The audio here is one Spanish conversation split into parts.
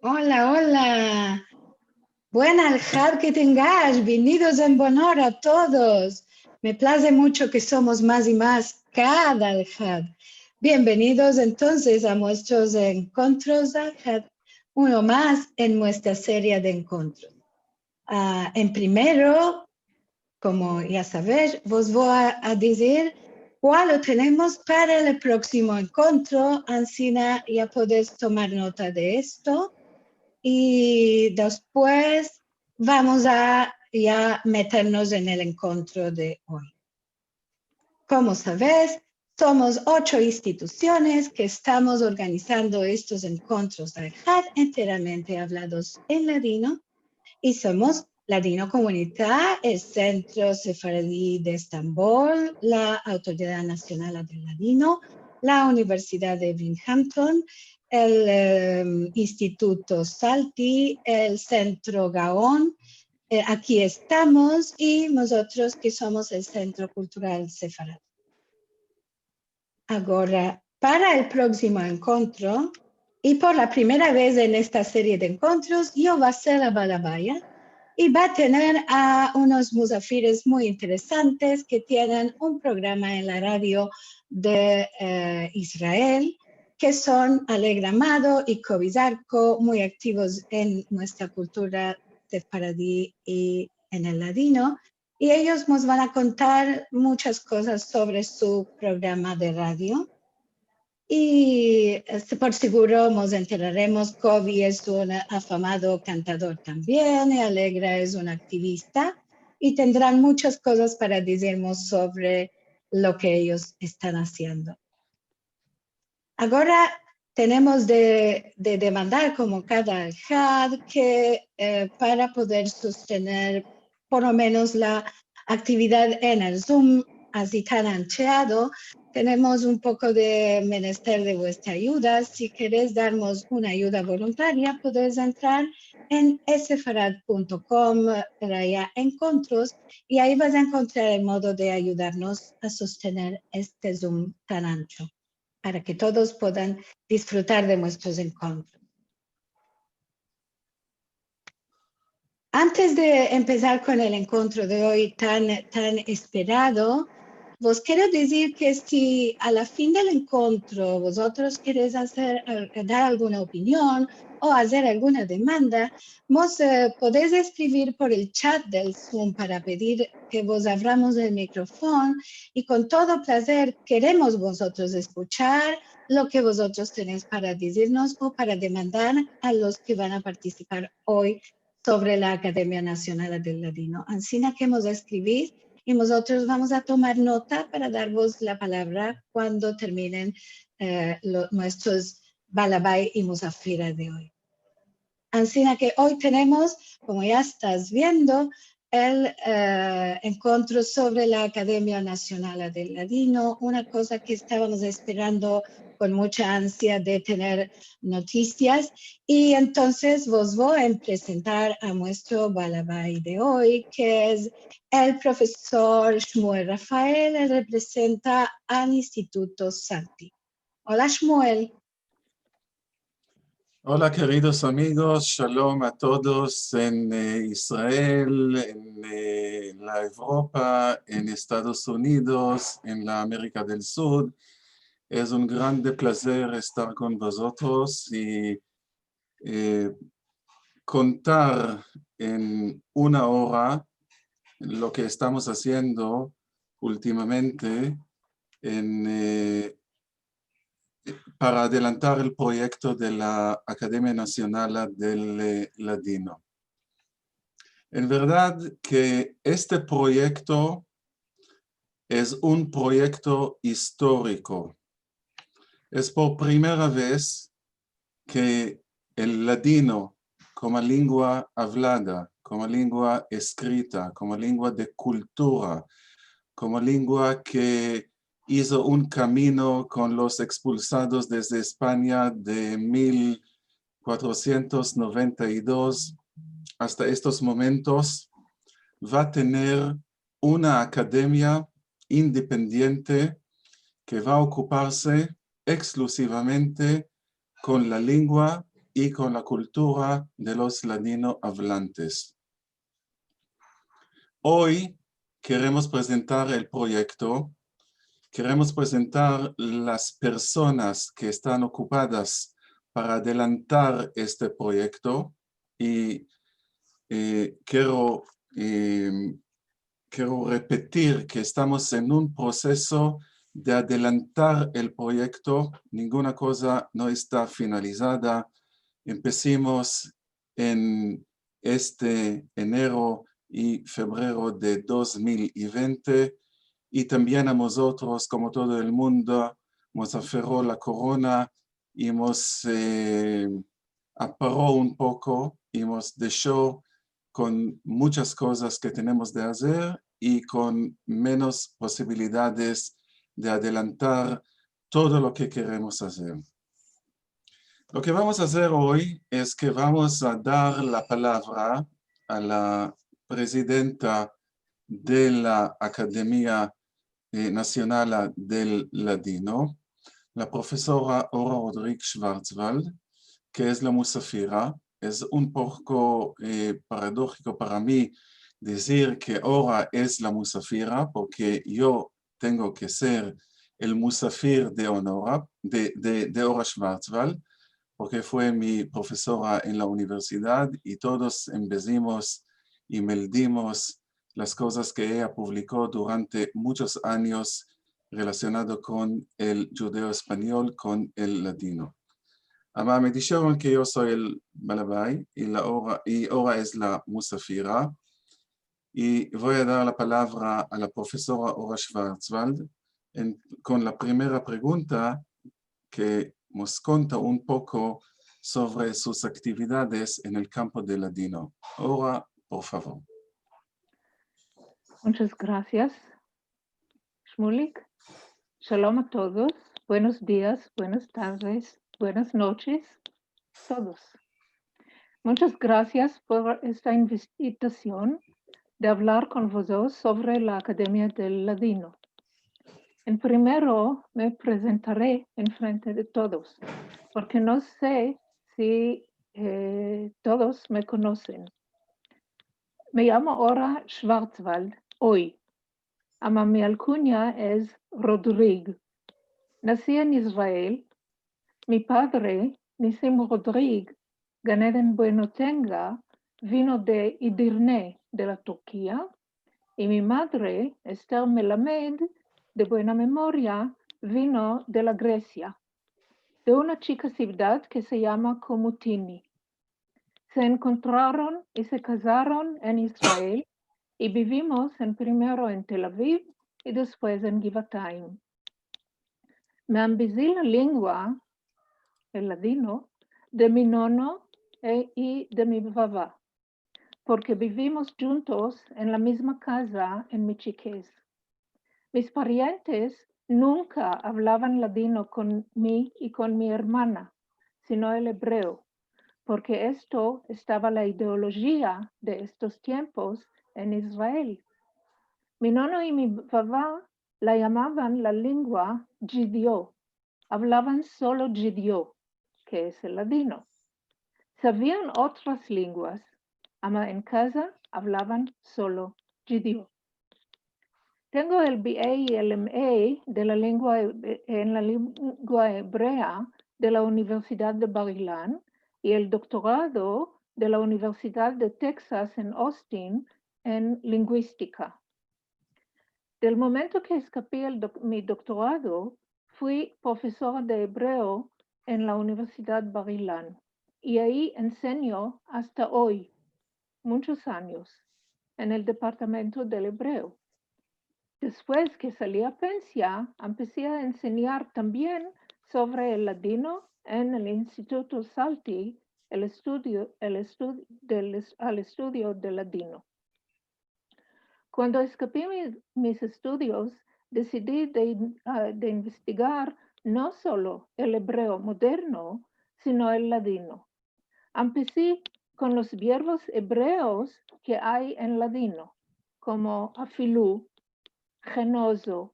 Hola, hola. Buena Alhad que tengáis. Bienvenidos en honor a todos. Me place mucho que somos más y más cada Alhad. Bienvenidos entonces a nuestros encuentros Alhad, uno más en nuestra serie de encuentros. En primero, como ya sabéis, vos voy a decir cuál lo tenemos para el próximo encuentro. Ancina, ya podéis tomar nota de esto. Y después vamos a ya meternos en el encuentro de hoy. Como sabes, somos 8 instituciones que estamos organizando estos encuentros de Alhad enteramente hablados en ladino y somos Ladino Comunidad, el Centro Sefaradí de Estambul, la Autoridad Nacional del Ladino, la Universidad de Binghamton, el Instituto Salti, el Centro Gaón. Aquí estamos y nosotros que somos el Centro Cultural Sefaradí. Ahora, para el próximo encuentro, y por la primera vez en esta serie de encuentros, yo voy a ser la balabaya y va a tener a unos musafires muy interesantes que tienen un programa en la radio de Israel, que son Alegre Amado y Cobizarco, muy activos en nuestra cultura sefaradí y en el ladino. Y ellos nos van a contar muchas cosas sobre su programa de radio. Y por seguro nos enteraremos, Kobe es un afamado cantador también, y Alegra es un activista, y tendrán muchas cosas para decirnos sobre lo que ellos están haciendo. Ahora tenemos de demandar como cada Alhad que para poder sostener por lo menos la actividad en el Zoom así tan ancheado, tenemos un poco de menester de vuestra ayuda. Si queréis darnos una ayuda voluntaria, podéis entrar en sfarad.com para encuentros y ahí vas a encontrar el modo de ayudarnos a sostener este Zoom tan ancho, para que todos puedan disfrutar de nuestros encuentros. Antes de empezar con el encuentro de hoy tan esperado, vos quiero decir que si a la fin del encuentro vosotros queréis dar alguna opinión o hacer alguna demanda, vos podéis escribir por el chat del Zoom para pedir que vos abramos el micrófono y con todo placer queremos vosotros escuchar lo que vosotros tenéis para decirnos o para demandar a los que van a participar hoy sobre la Academia Nacional del Ladino. Ansina que hemos escribir y nosotros vamos a tomar nota para daros la palabra cuando terminen nuestros balabay y musafira de hoy. Ansina que hoy tenemos, como ya estás viendo, el encuentro sobre la Academia Nacional del Ladino, una cosa que estábamos esperando con mucha ansia de tener noticias, y entonces vos voy a presentar a nuestro balabay de hoy, que es el profesor Shmuel Rafael, él representa al Instituto Salti. Hola Shmuel. Hola queridos amigos, shalom a todos en Israel, en la Europa, en Estados Unidos, en la América del Sur. Es un grande placer estar con vosotros y contar en una hora lo que estamos haciendo últimamente para adelantar el proyecto de la Academia Nacional del Ladino. En verdad que este proyecto es un proyecto histórico. Es por primera vez que el ladino como lengua hablada, como lengua escrita, como lengua de cultura, como lengua que hizo un camino con los expulsados desde España de 1492 hasta estos momentos, va a tener una academia independiente que va a ocuparse exclusivamente con la lengua y con la cultura de los ladino hablantes. Hoy queremos presentar el proyecto, queremos presentar las personas que están ocupadas para adelantar este proyecto y quiero repetir que estamos en un proceso de adelantar el proyecto. Ninguna cosa no está finalizada. Empecemos en este enero y febrero de 2020 y también a nosotros, como todo el mundo, nos aferró la corona y nos aparó un poco y nos dejó con muchas cosas que tenemos de hacer y con menos posibilidades de adelantar todo lo que queremos hacer. Lo que vamos a hacer hoy es que vamos a dar la palabra a la presidenta de la Academia Nacional del Ladino, la profesora Ora Rodríguez Schwarzwald, que es la musafira. Es un poco paradójico para mí decir que Ora es la musafira, porque yo tengo que ser el musafir de Ora Schwarzwald, porque fue mi profesora en la universidad y todos embellecimos y meldimos las cosas que ella publicó durante muchos años relacionado con el judeo español, con el latino. Ama me dijeron que yo soy el Balabay y Ora es la musafira. Y voy a dar la palabra a la profesora Ora Schwarzwald con la primera pregunta que nos cuenta un poco sobre sus actividades en el campo del ladino. Ora, por favor. Muchas gracias, Shmulik. Shalom a todos. Buenos días, buenas tardes, buenas noches, todos. Muchas gracias por esta invitación de hablar con vosotros sobre la Academia del Ladino. En primero me presentaré en frente de todos, porque no sé si todos me conocen. Me llamo Ora Schwarzwald, hoy. Ama mi alcunia es Rodrigue. Nací en Israel. Mi padre, Nisim Rodrigue, Gan Eden Bueno Tenga, vino de Edirne, de la Turquía, y mi madre, Esther Melamed, de buena memoria, vino de la Grecia, de una chica ciudad que se llama Komutini. Se encontraron y se casaron en Israel y vivimos primero en Tel Aviv y después en Givatayim. Me ambisí la lengua, el ladino, de mi nono y de mi papá, porque vivimos juntos en la misma casa en mi chiquez. Mis parientes nunca hablaban ladino con mí y con mi hermana, sino el hebreo, porque esto estaba la ideología de estos tiempos en Israel. Mi nono y mi papá la llamaban la lengua Jiddió. Hablaban solo Jiddió, que es el ladino. Sabían otras lenguas, ama en casa hablaban solo Jiddió. Tengo el BA y el MA de la lengua, en la lengua hebrea de la Universidad de Bar Ilan y el doctorado de la Universidad de Texas en Austin en lingüística. Del momento que escapé mi doctorado, fui profesora de hebreo en la Universidad Bar Ilan y ahí enseño hasta hoy, muchos años, en el departamento del hebreo. Después que salí a pensia, empecé a enseñar también sobre el ladino en el Instituto Salti, al estudio del ladino. Cuando escapé mis estudios, decidí de investigar no solo el hebreo moderno, sino el ladino. Empecé con los verbos hebreos que hay en ladino, como afilú, genoso,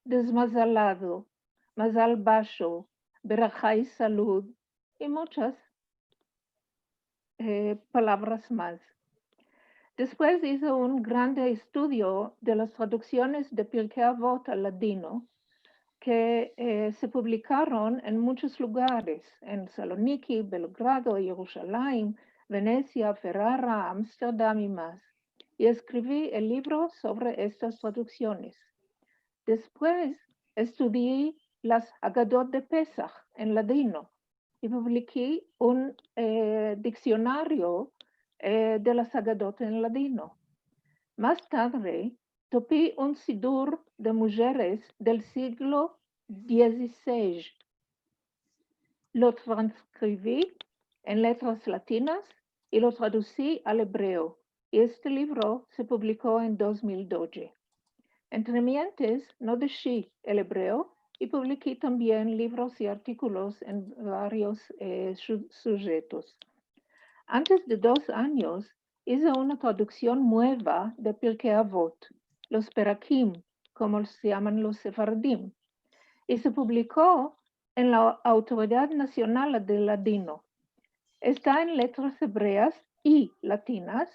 desmazalado, mazal basho, Berajá y salud, y muchas palabras más. Después hizo un grande estudio de las traducciones de Pirkei Avot al ladino, que se publicaron en muchos lugares, en Saloniki, Belgrado, Jerusalén, Venecia, Ferrara, Ámsterdam y más. Y escribí el libro sobre estas traducciones. Después estudié las Agadot de Pesach en ladino y publiqué un diccionario de las Agadot en ladino. Más tarde, topé un sidur de mujeres del siglo XVI. Lo transcribí en letras latinas y lo traducí al hebreo. Y este libro se publicó en 2012. Entre mientes, no dejé el hebreo y publiqué también libros y artículos en varios sujetos. Antes de 2 años, hice una traducción nueva de Pirkei Avot, los Perakim, como se llaman los Sefardim, y se publicó en la Autoridad Nacional del Ladino. Está en letras hebreas y latinas,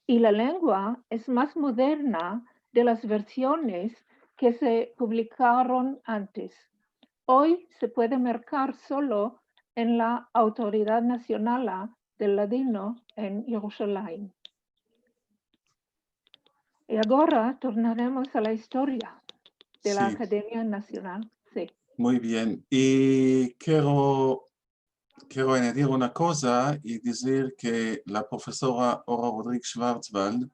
y la lengua es más moderna de las versiones que se publicaron antes. Hoy se puede mercar solo en la Autoridad Nacional del Ladino en Jerusalén. Y ahora tornaremos a la historia de la Academia Nacional. Sí. Muy bien. Y quiero añadir una cosa y decir que la profesora Ora Rodríguez Schwarzwald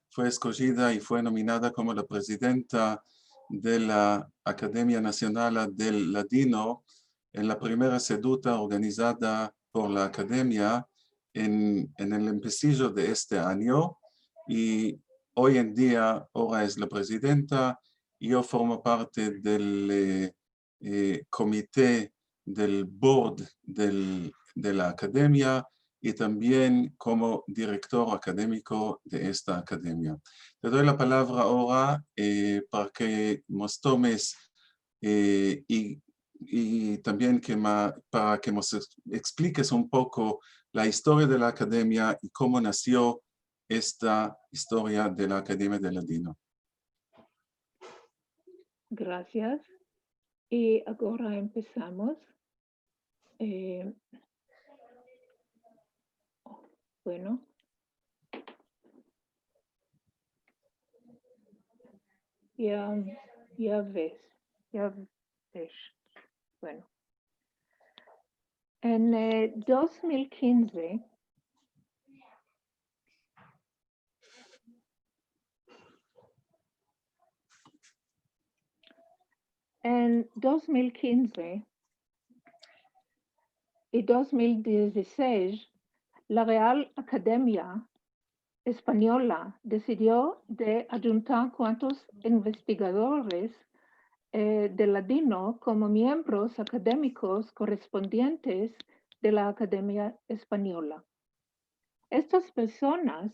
fue escogida y fue nominada como la presidenta de la Academia Nacional del Ladino en la primera seduta organizada por la Academia en el empecillo de este año, y hoy en día Ora es la presidenta y yo formo parte del comité del board de la Academia y también como director académico de esta academia. Te doy la palabra ahora para que nos tomes y también para que nos expliques un poco la historia de la academia y cómo nació esta historia de la Academia del Ladino. Gracias. Y ahora empezamos. Bueno. Ya ves. Bueno. En 2015, y 2016, la Real Academia Española decidió de adjuntar cuantos investigadores de ladino como miembros académicos correspondientes de la Academia Española. Estas personas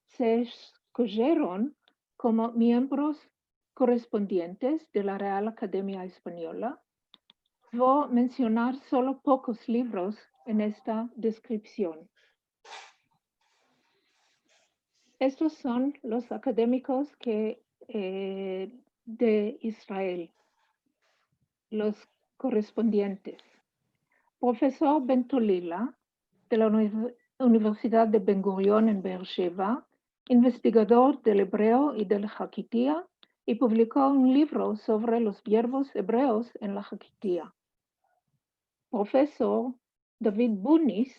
se escogieron como miembros correspondientes de la Real Academia Española. Voy a mencionar solo pocos libros en esta descripción. Estos son los académicos de Israel, los correspondientes. Profesor Bentolila, de la Universidad de Ben Gurion en Beersheba, investigador del hebreo y del Jaquitía, y publicó un libro sobre los verbos hebreos en la Jaquitía. Profesor David Bunis,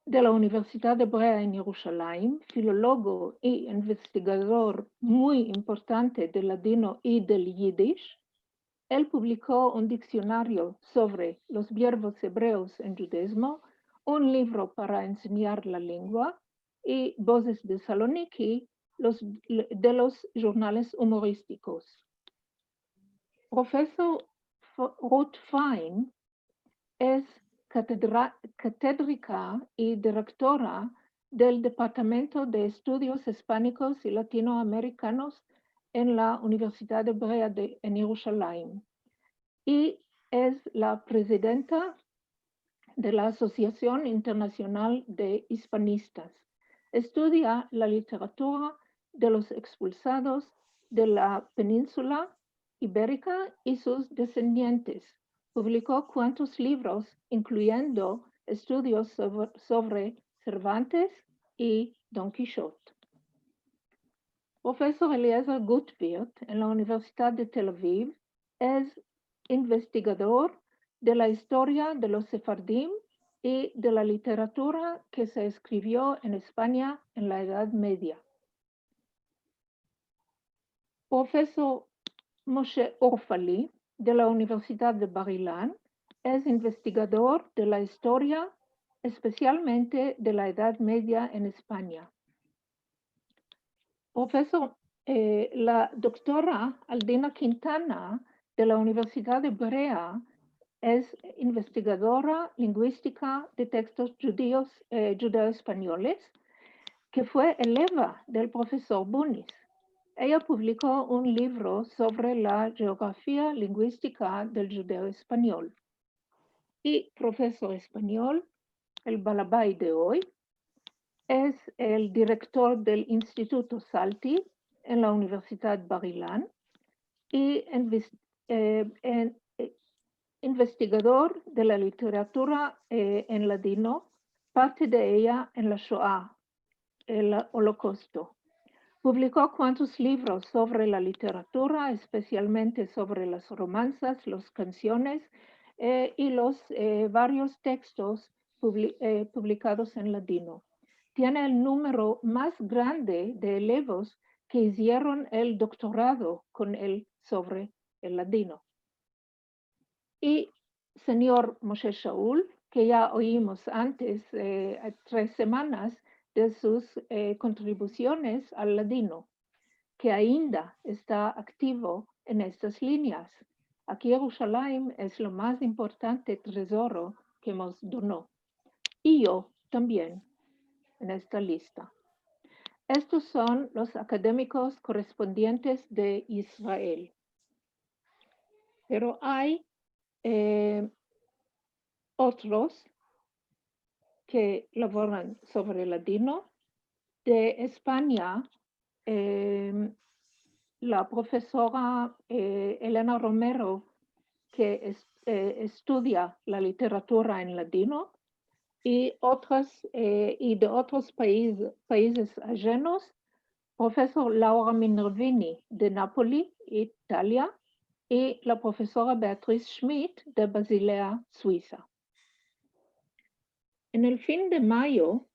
de la Universidad Hebrea en Jerusalén, filólogo y investigador muy importante del ladino y del yiddish. Él publicó un diccionario sobre los verbos hebreos en judaísmo, un libro para enseñar la lengua y Voces de Saloniki de los jornales humorísticos. Profesor Ruth Fein es catedrática y directora del Departamento de Estudios Hispánicos y Latinoamericanos en la Universidad Hebrea en Jerusalén. Y es la presidenta de la Asociación Internacional de Hispanistas. Estudia la literatura de los expulsados de la península ibérica y sus descendientes. Publicó cuantos libros, incluyendo estudios sobre Cervantes y Don Quijote. Profesor Eliezer Gutwirth en la Universidad de Tel Aviv es investigador de la historia de los sefardim y de la literatura que se escribió en España en la Edad Media. Profesor Moshe Orfali de la Universidad de Bar Ilan es investigador de la historia, especialmente de la Edad Media en España. Profesor, la doctora Aldina Quintana de la Universidad de Berea es investigadora lingüística de textos judeo-españoles, que fue eleva del profesor Bunis. Ella publicó un libro sobre la geografía lingüística del judeo español. Y profesor español, el balabay de hoy, es el director del Instituto Salti en la Universidad Bar Ilan y investigador de la literatura en ladino, parte de ella en la Shoah, el Holocausto. Publicó cuantos libros sobre la literatura, especialmente sobre las romanzas, las canciones y los varios textos publicados en ladino. Tiene el número más grande de elevos que hicieron el doctorado con él sobre el ladino. Y señor Moshe Shaul, que ya oímos antes, 3 semanas, de sus contribuciones al ladino, que ainda está activo en estas líneas. Aquí Jerusalén es lo más importante tesoro que nos donó. Y yo también en esta lista. Estos son los académicos correspondientes de Israel. Pero hay otros que laboran sobre el ladino. De España, la profesora Elena Romero, que estudia la literatura en ladino, y de otros países ajenos, profesor Laura Minervini de Napoli, Italia, y la profesora Beatriz Schmidt de Basilea, Suiza. En el fin de mayo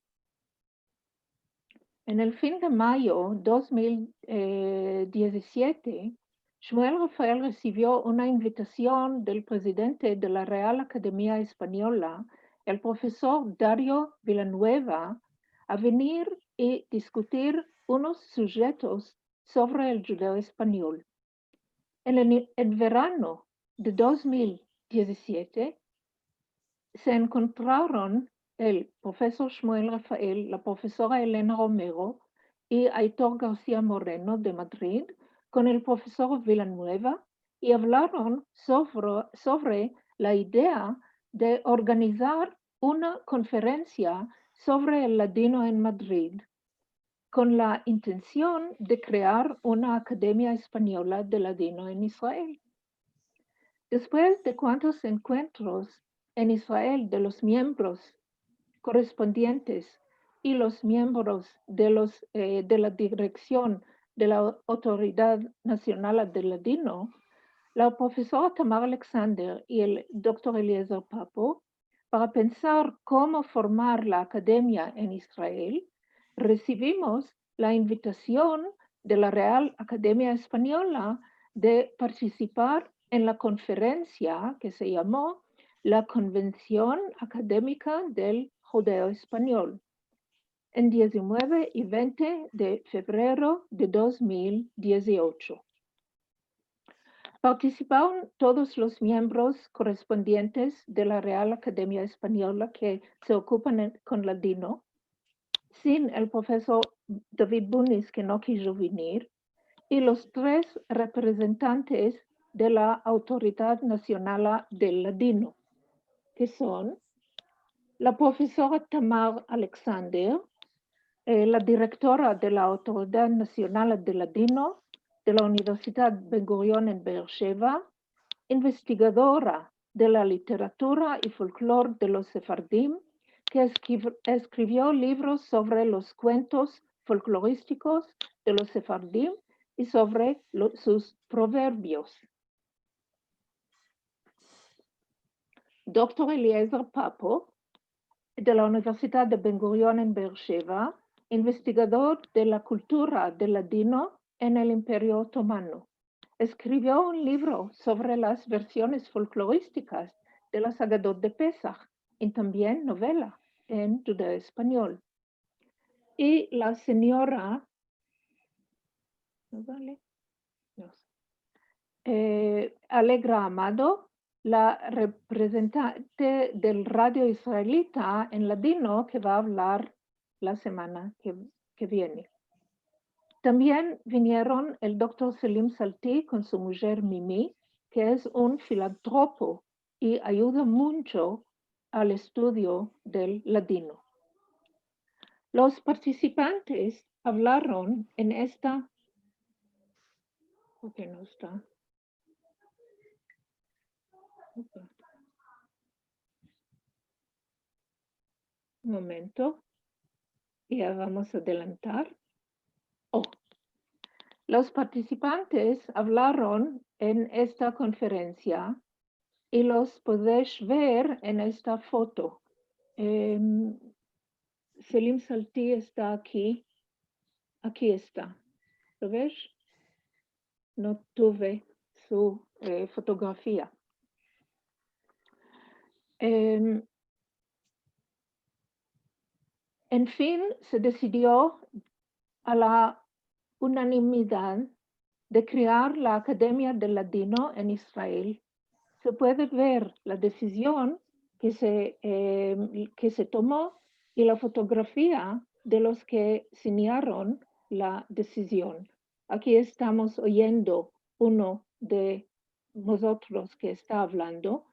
2017, Shmuel Rafael recibió una invitación del presidente de la Real Academia Española, el profesor Dario Villanueva, a venir y discutir unos sujetos sobre el judeo español. En el verano de 2017 se encontraron el profesor Shmuel Rafael, la profesora Elena Romero y Aitor García Moreno de Madrid con el profesor Villanueva y hablaron sobre la idea de organizar una conferencia sobre el ladino en Madrid, con la intención de crear una academia española de ladino en Israel. Después de cuantos encuentros en Israel de los miembros correspondientes y los miembros de la dirección de la Autoridad Nacional del Ladino, la profesora Tamar Alexander y el doctor Eliezer Papo, para pensar cómo formar la academia en Israel, recibimos la invitación de la Real Academia Española de participar en la conferencia que se llamó la Convención Académica del Judeo Español, en 19 y 20 de febrero de 2018. Participaron todos los miembros correspondientes de la Real Academia Española que se ocupan con ladino, sin el profesor David Bunis, que no quiso venir, y los 3 representantes de la Autoridad Nacional del Ladino, que son la profesora Tamar Alexander, la directora de la Autoridad Nacional del Ladino de la Universidad Ben Gurion en Be'er Sheva, investigadora de la literatura y folclore de los sefardim, que escribió libros sobre los cuentos folclorísticos de los sefardim y sobre sus proverbios. Dr. Eliezer Papo, de la Universidad de Ben Gurion en Be'er Sheva, investigador de la cultura del ladino en el Imperio Otomano. Escribió un libro sobre las versiones folclorísticas de la Haggadot de Pesach y también novela en judeo-español. Y la señora Alegra Amado, la representante del radio israelita en ladino que va a hablar la semana que viene. También vinieron el doctor Selim Salti con su mujer Mimi, que es un filántropo y ayuda mucho al estudio del ladino. Los participantes hablaron en esta... ¿Por qué no está? Un momento. Ya vamos a adelantar. Los participantes hablaron en esta conferencia y los podéis ver en esta foto. Selim Salti está aquí. Aquí está. ¿Lo ves? No tuve su fotografía. En fin, se decidió a la unanimidad de crear la Academia del Ladino en Israel. Se puede ver la decisión que se tomó y la fotografía de los que signaron la decisión. Aquí estamos oyendo uno de nosotros que está hablando.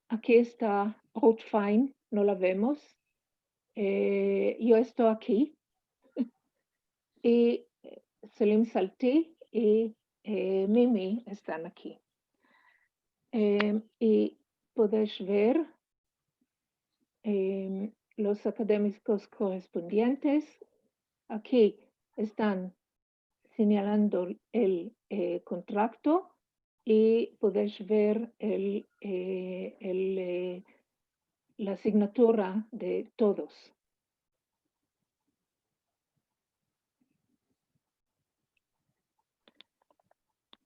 Aquí está Ruth Fein, no la vemos. Yo estoy aquí. Y Selim Salti y Mimi están aquí. Y podéis ver los académicos correspondientes. Aquí están señalando el contrato y podéis ver la asignatura de todos.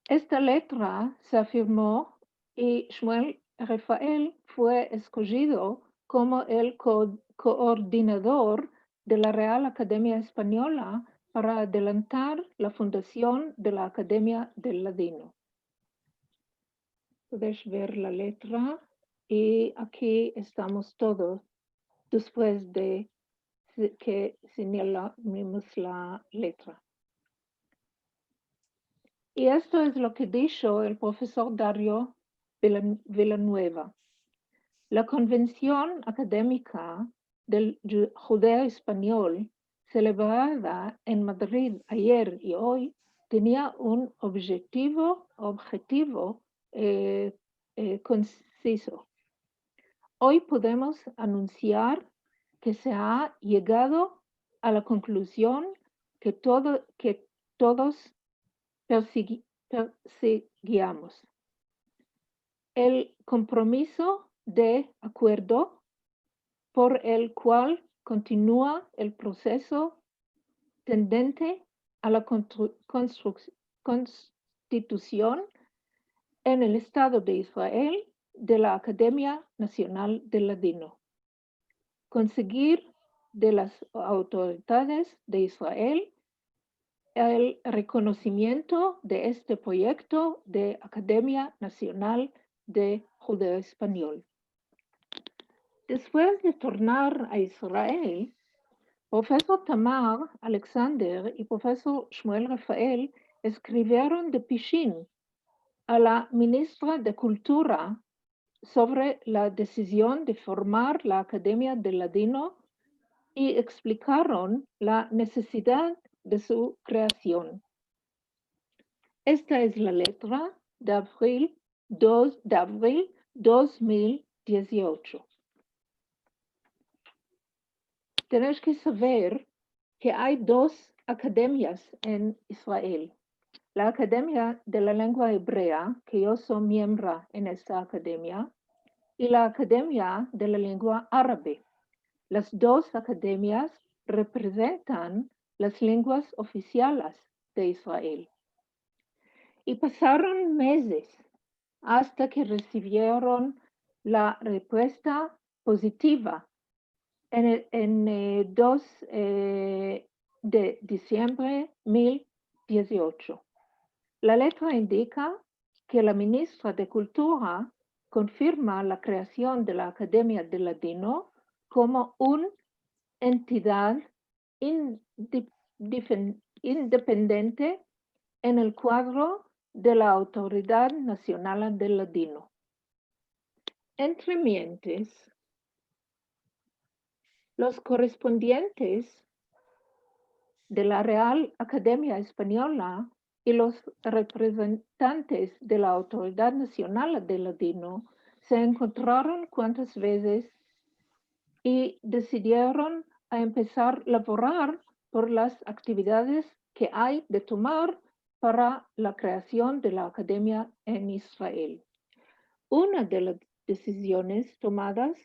Esta letra se afirmó y Shmuel Rafael fue escogido como el coordinador de la Real Academia Española para adelantar la fundación de la Academia del Ladino. Podéis ver la letra y aquí estamos todos después de que señalamos la letra. Y esto es lo que dijo el profesor Dario Villanueva. La Convención Académica del Judeo Español, celebrada en Madrid ayer y hoy, tenía un objetivo conciso. Hoy podemos anunciar que se ha llegado a la conclusión que todos perseguíamos. El compromiso de acuerdo por el cual continúa el proceso tendente a la constitución en el Estado de Israel de la Academia Nacional del Ladino. Conseguir de las autoridades de Israel el reconocimiento de este proyecto de Academia Nacional de Judeo Español. Después de tornar a Israel, profesor Tamar Alexander y profesor Shmuel Rafael escribieron de Pishin a la ministra de Cultura sobre la decisión de formar la Academia del Ladino y explicaron la necesidad de su creación. Esta es la letra de abril 2018. Tenéis que saber que hay dos academias en Israel. La Academia de la Lengua Hebrea, que yo soy miembro en esta academia, y la Academia de la Lengua Árabe. Las dos academias representan las lenguas oficiales de Israel. Y pasaron meses hasta que recibieron la respuesta positiva en 2 de diciembre de 2018. La letra indica que la ministra de Cultura confirma la creación de la Academia del Ladino como una entidad independiente en el cuadro de la Autoridad Nacional del Ladino. Entre mientes, los correspondientes de la Real Academia Española y los representantes de la Autoridad Nacional del Ladino se encontraron cuantas veces y decidieron a empezar a laborar por las actividades que hay de tomar para la creación de la Academia en Israel. Una de las decisiones tomadas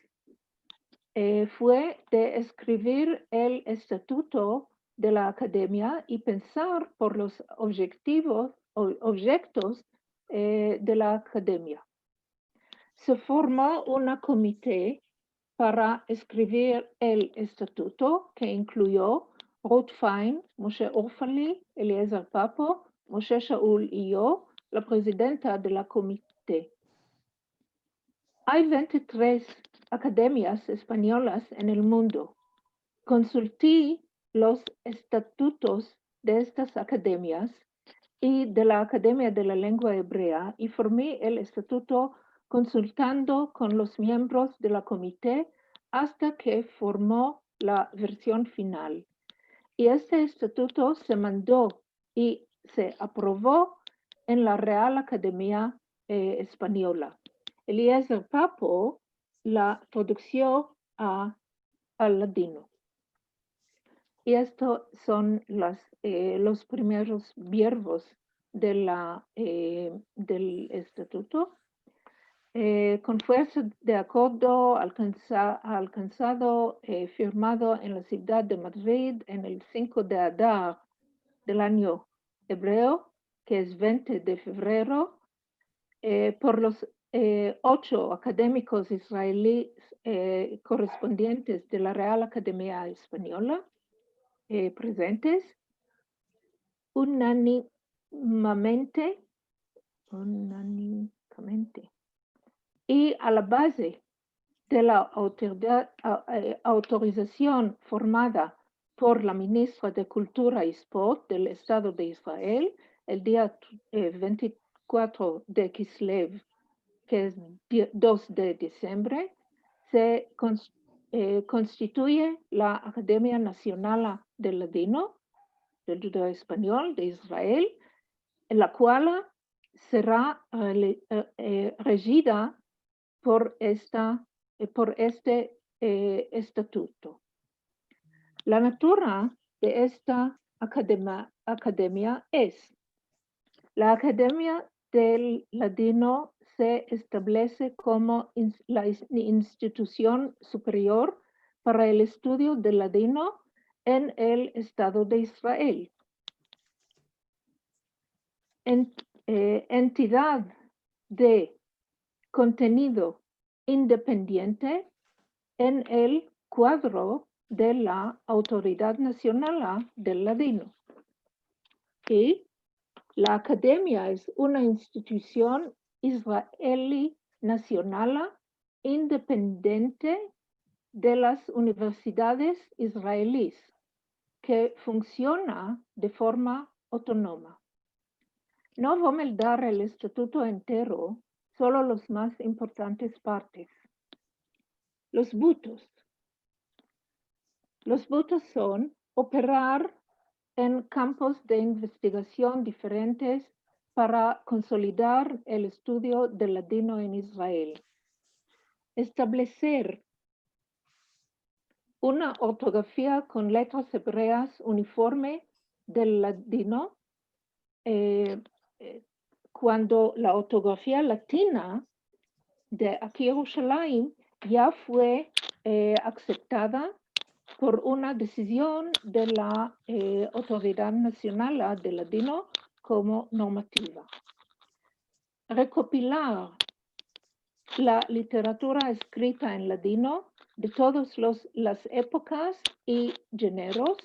fue de escribir el estatuto de la Academia y pensar por los objetos de la Academia. Se formó un comité para escribir el estatuto que incluyó Ruth Fein, Moshe Orfali, Eliezer Papo, Moshe Shaul y yo, la presidenta de la comité. Hay 23 academias españolas en el mundo. Consulté los estatutos de estas academias y de la Academia de la Lengua Hebrea y formé el estatuto consultando con los miembros de la comité hasta que formó la versión final. Y este estatuto se mandó y se aprobó en la Real Academia Española. Eliezer Papo la tradució al ladino. Y estos son los primeros verbos del estatuto. Con fuerza de acuerdo alcanzado, firmado en la ciudad de Madrid en el 5 de Adar del año hebreo, que es 20 de febrero, por los 8 académicos israelíes correspondientes de la Real Academia Española presentes, unánimemente, y a la base de la autorización formada por la ministra de Cultura y Sport del Estado de Israel el día 24 de Kislev, que es 2 de diciembre, se constituye la Academia Nacional del Ladino, del Judeo Español de Israel, en la cual será regida por este estatuto. La natura de esta academia es: la Academia del Ladino se establece como la institución superior para el estudio del ladino en el Estado de Israel. Entidad de contenido independiente en el cuadro de la Autoridad Nacional del Ladino. Y la Academia es una institución israelí nacional independiente de las universidades israelíes que funciona de forma autónoma. No vamos a dar el estatuto entero, solo las más importantes partes. Los votos. Los votos son operar en campos de investigación diferentes para consolidar el estudio del ladino en Israel. Establecer una ortografía con letras hebreas uniforme del ladino cuando la ortografía latina de aquí Jerusalén ya fue aceptada por una decisión de la Autoridad Nacional del Ladino como normativa. Recopilar la literatura escrita en ladino de todas las épocas y géneros,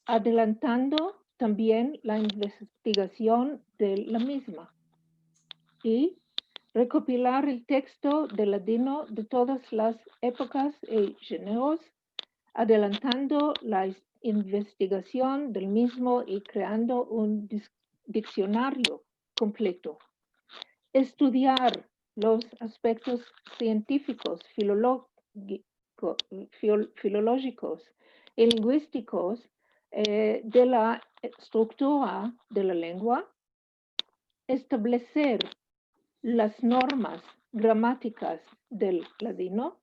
adelantando también la investigación de la misma. Y recopilar el texto de ladino de todas las épocas y géneros, adelantando la investigación del mismo y creando un diccionario completo. Estudiar los aspectos científicos, filológicos y lingüísticos de la estructura de la lengua, establecer las normas gramáticas del ladino,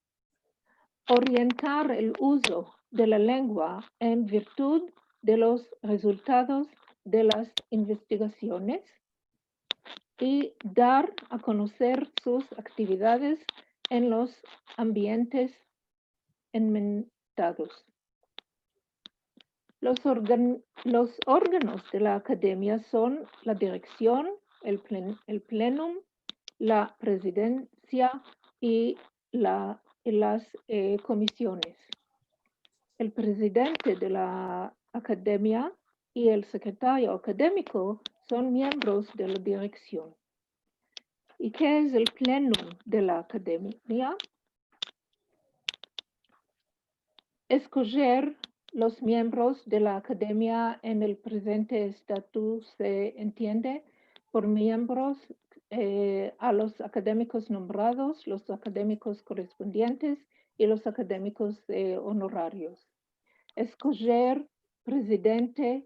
orientar el uso de la lengua en virtud de los resultados de las investigaciones y dar a conocer sus actividades en los ambientes enmentados. Los órganos de la academia son la dirección, el plenum, la presidencia y las comisiones. El presidente de la academia y el secretario académico son miembros de la dirección. ¿Y qué es el plenum de la academia? Escoger los miembros de la academia en el presente estatuto se entiende por miembros a los académicos nombrados, los académicos correspondientes y los académicos honorarios. Escoger presidente,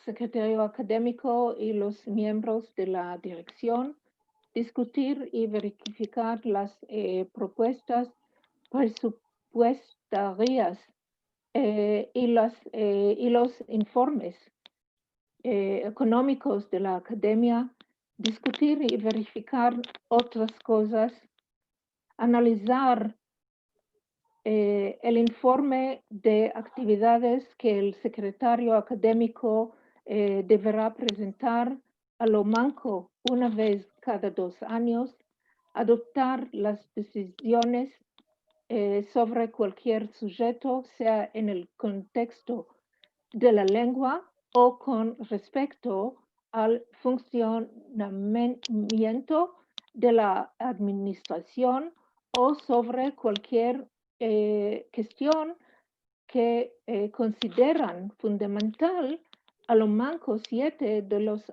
secretario académico y los miembros de la dirección, discutir y verificar las propuestas presupuestarias y los informes económicos de la academia, discutir y verificar otras cosas, analizar el informe de actividades que el secretario académico deberá presentar a lo manco una vez cada 2 años, adoptar las decisiones sobre cualquier sujeto, sea en el contexto de la lengua o con respecto al funcionamiento de la administración o sobre cualquier cuestión que consideran fundamental a lo manco 7 de los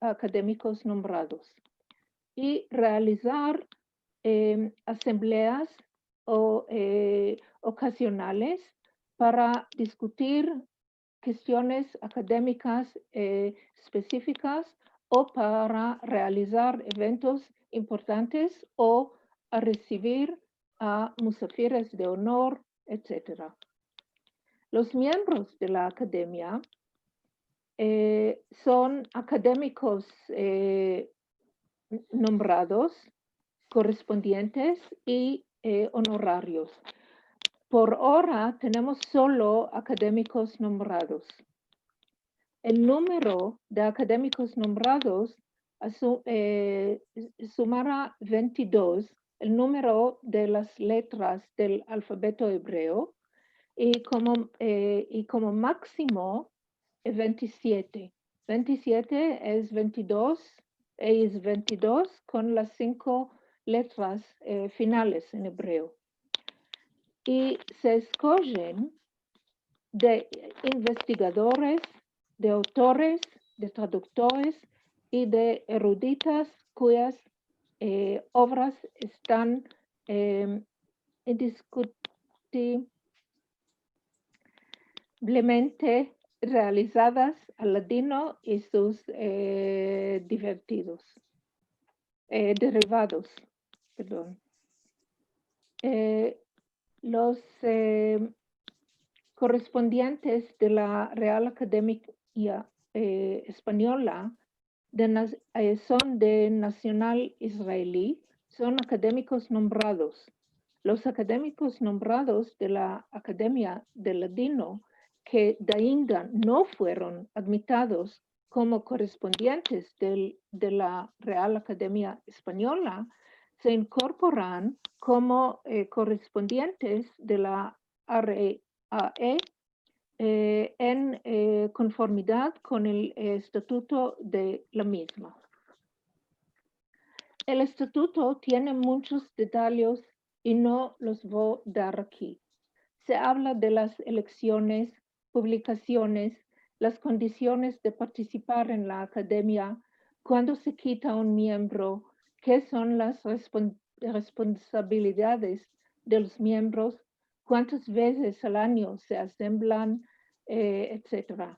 académicos nombrados y realizar asambleas ocasionales para discutir cuestiones académicas específicas o para realizar eventos importantes o a recibir a musafires de honor, etc. Los miembros de la academia son académicos nombrados, correspondientes y honorarios. Por ahora tenemos solo académicos nombrados. El número de académicos nombrados sumará 22, el número de las letras del alfabeto hebreo, y como máximo 27. 27 es 22 con las 5 letras finales en hebreo. Y se escogen de investigadores, de autores de traductores y de eruditas cuyas obras están indiscutiblemente realizadas al ladino y sus derivados. Perdón. Los correspondientes de la Real Academia Española son de nacional israelí, son académicos nombrados. Los académicos nombrados de la Academia del Ladino que de ainda no fueron admitidos como correspondientes de la Real Academia Española se incorporan como correspondientes de la RAE en conformidad con el estatuto de la misma. El estatuto tiene muchos detalles y no los voy a dar aquí. Se habla de las elecciones, publicaciones, las condiciones de participar en la academia, cuándo se quita un miembro, qué son las responsabilidades de los miembros, cuántas veces al año se asemblan, etc.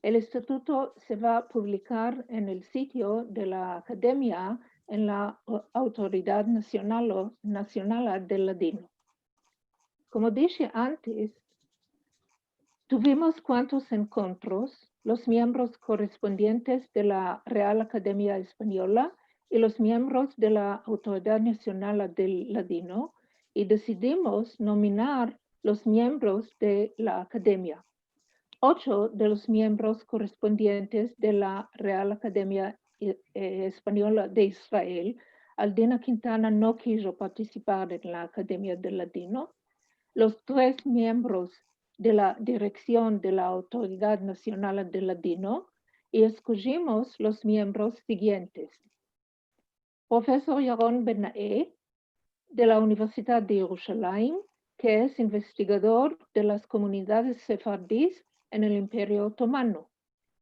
El estatuto se va a publicar en el sitio de la academia en la Autoridad Nacional del Ladino. Como dije antes, tuvimos cuantos encuentros, los miembros correspondientes de la Real Academia Española y los miembros de la Autoridad Nacional del Ladino, y decidimos nominar los miembros de la Academia. 8 de los miembros correspondientes de la Real Academia Española de Israel, Aldina Quintana no quiso participar en la Academia del Ladino. Los 3 miembros de la dirección de la Autoridad Nacional del Ladino y escogimos los miembros siguientes. Profesor Yaron Benae, de la Universidad de Jerusalén, que es investigador de las comunidades sefardíes en el Imperio Otomano,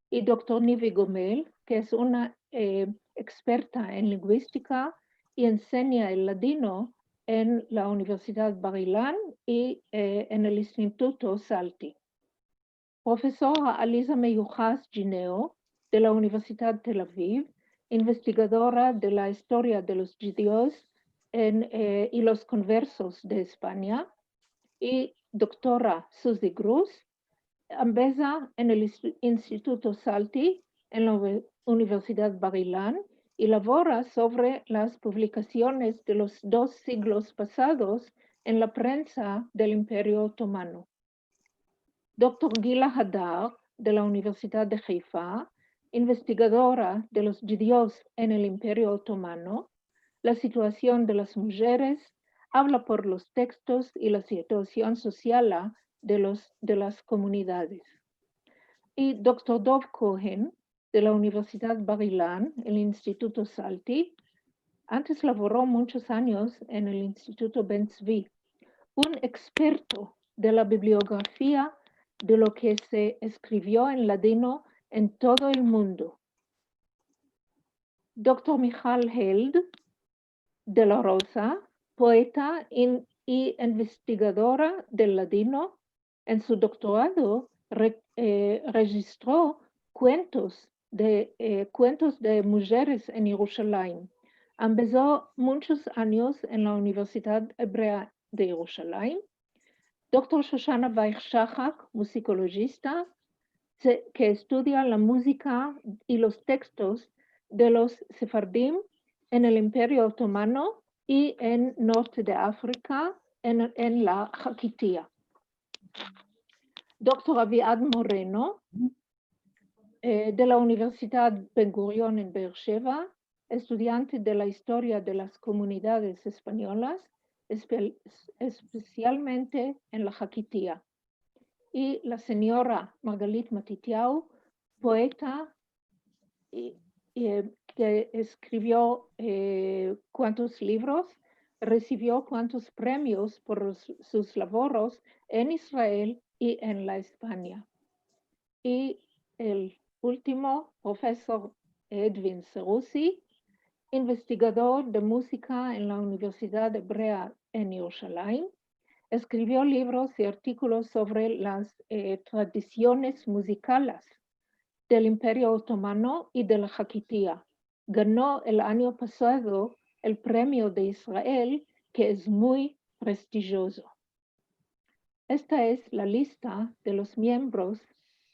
y Dr. Nivi Gomel, que es una experta en lingüística y enseña el ladino en la Universidad Bar-Ilan y en el Instituto Salti. Profesora Aliza Meyuhas Gineo, de la Universidad Tel Aviv, investigadora de la historia de los judíos y los conversos de España, y doctora Suzy Grus, ambesa en el Instituto Salti, en la Universidad Bar-Ilan, y labora sobre las publicaciones de los 2 siglos pasados en la prensa del Imperio Otomano. Dr. Gila Hadar, de la Universidad de Haifa, investigadora de los judíos en el Imperio Otomano, la situación de las mujeres, habla por los textos y la situación social de las comunidades. Y Dr. Dov Cohen, de la Universidad Bar-Ilan, el Instituto Salti, antes laboró muchos años en el Instituto Ben Tzvi, un experto de la bibliografía de lo que se escribió en ladino en todo el mundo. Dr. Michal Held, de la Rosa, poeta y investigadora del ladino, en su doctorado registró cuentos de mujeres en Jerusalén. Empezó muchos años en la Universidad Hebrea de Jerusalén. Dr. Shoshana Weich-Shahak, musicologista, que estudia la música y los textos de los sefardim en el Imperio Otomano y en norte de África, en la Jaquitía. Dr. Aviad Moreno, de la Universidad Ben Gurion en Beersheba, estudiante de la historia de las comunidades españolas, especialmente en la Jaquitía. Y la señora Margalit Matitiau, poeta que escribió cuantos libros, recibió cuantos premios por sus labores en Israel y en la España. Y el último, profesor Edwin Seroussi, investigador de música en la Universidad Hebrea en Jerusalén, escribió libros y artículos sobre las tradiciones musicales del Imperio Otomano y de la Jaquitía. Ganó el año pasado el Premio de Israel, que es muy prestigioso. Esta es la lista de los miembros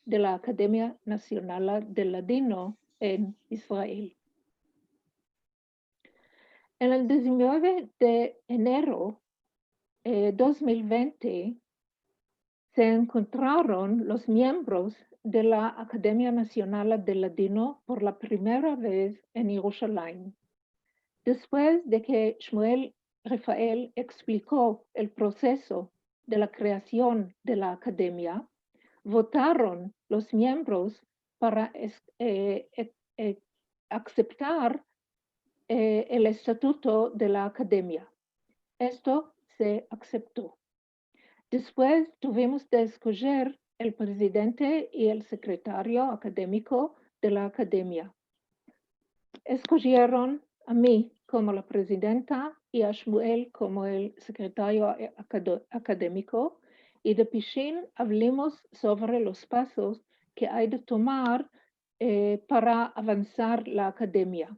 de la Academia Nacional del Ladino en Israel. En el 19 de enero de 2020 se encontraron los miembros de la Academia Nacional del Ladino por la primera vez en Jerusalén. Después de que Shmuel Rafael explicó el proceso de la creación de la academia, votaron los miembros para aceptar el estatuto de la academia. Esto se aceptó. Después tuvimos de escoger el presidente y el secretario académico de la academia. Escogieron a mí como la presidenta y a Shmuel como el secretario académico, y de Pishin hablamos sobre los pasos que hay de tomar para avanzar la academia.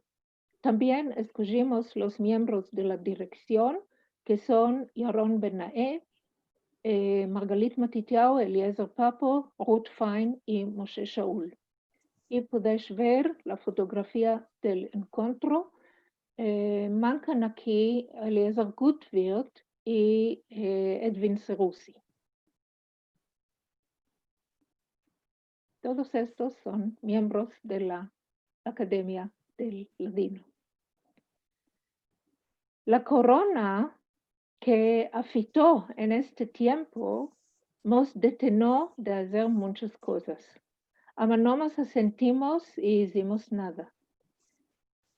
También escogimos los miembros de la dirección, que son Yaron Benae, Margalit Matitiao, Eliezer Papo, Ruth Fein y Moshe Shaul. Y podéis ver la fotografía del encuentro. Mancan aquí Eliezer Gutwirth y Edwin Seroussi. Todos estos son miembros de la Academia del Ladino. La corona que afectó en este tiempo nos detuvo de hacer muchas cosas. Ama no nos asentimos y hicimos nada.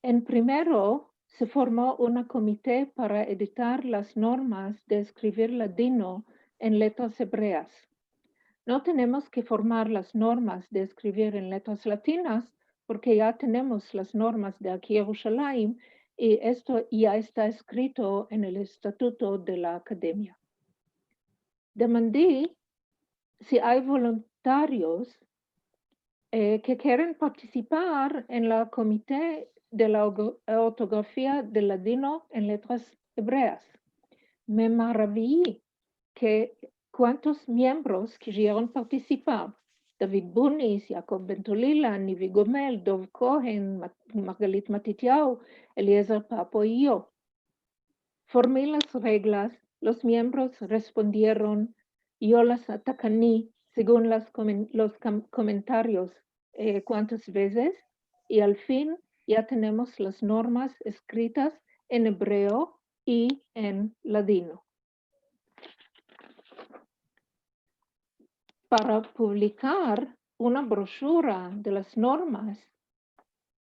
En primero, se formó un comité para editar las normas de escribir ladino en letras hebreas. No tenemos que formar las normas de escribir en letras latinas porque ya tenemos las normas de aquí en Jerusalén y esto ya está escrito en el estatuto de la academia. Demandé si hay voluntarios que quieren participar en la comité de la ortografía del ladino en letras hebreas. Me maravillé que cuántos miembros quisieron participar. David Bunis, Jacob Bentolila, Nivi Gomel, Dov Cohen, Margalit Matitiao, Eliezer Papo y yo. Formé las reglas, los miembros respondieron, yo las atacaní según los comentarios cuántas veces, y al fin ya tenemos las normas escritas en hebreo y en ladino. Para publicar una brochura de las normas,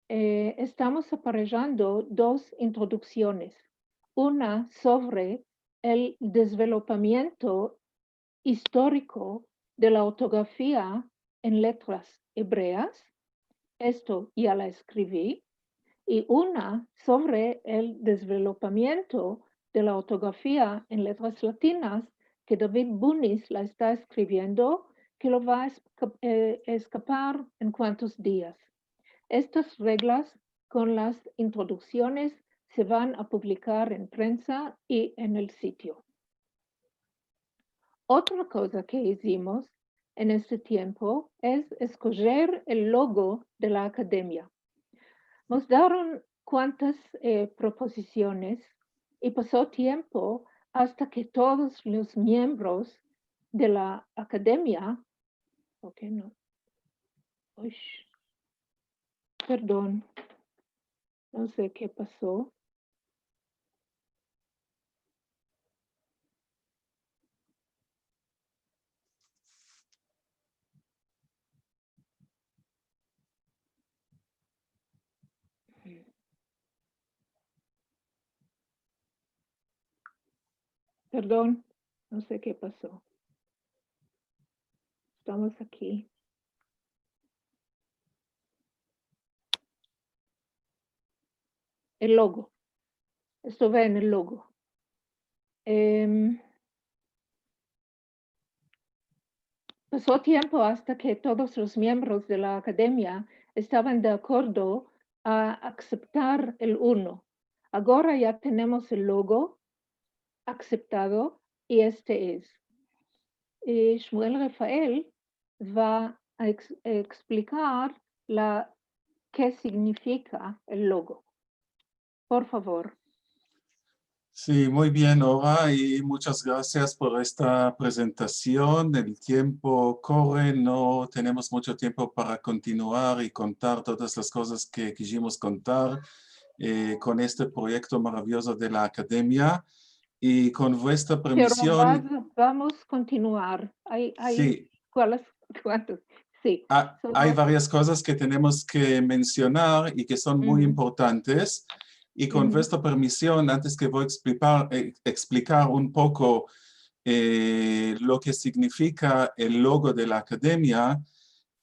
estamos aparejando dos introducciones. Una sobre el desarrollamiento histórico de la ortografía en letras hebreas, esto ya la escribí, y una sobre el desarrollamiento de la ortografía en letras latinas, que David Bunis la está escribiendo, que lo va a escapar en cuantos días. Estas reglas con las introducciones se van a publicar en prensa y en el sitio. Otra cosa que hicimos en este tiempo es escoger el logo de la academia. Nos dieron cuantas proposiciones y pasó tiempo hasta que todos los miembros de la academia, perdón, no sé qué pasó. Perdón, no sé qué pasó. Estamos aquí. el logo. Esto ve en el logo. Pasó tiempo hasta que todos los miembros de la academia estaban de acuerdo a aceptar el uno. Ahora ya tenemos el logo aceptado y este es. Y Shmuel Rafael va a explicar qué significa el logo. Por favor. Sí, muy bien, Ora, y muchas gracias por esta presentación. El tiempo corre, no tenemos mucho tiempo para continuar y contar todas las cosas que quisimos contar con este proyecto maravilloso de la academia. Y con vuestra permisión... Pero vamos a continuar. Sí. ¿Cuántos? Sí. Hay varias cosas que tenemos que mencionar y que son muy importantes. Y con vuestra permisión, antes que voy a explicar un poco lo que significa el logo de la academia,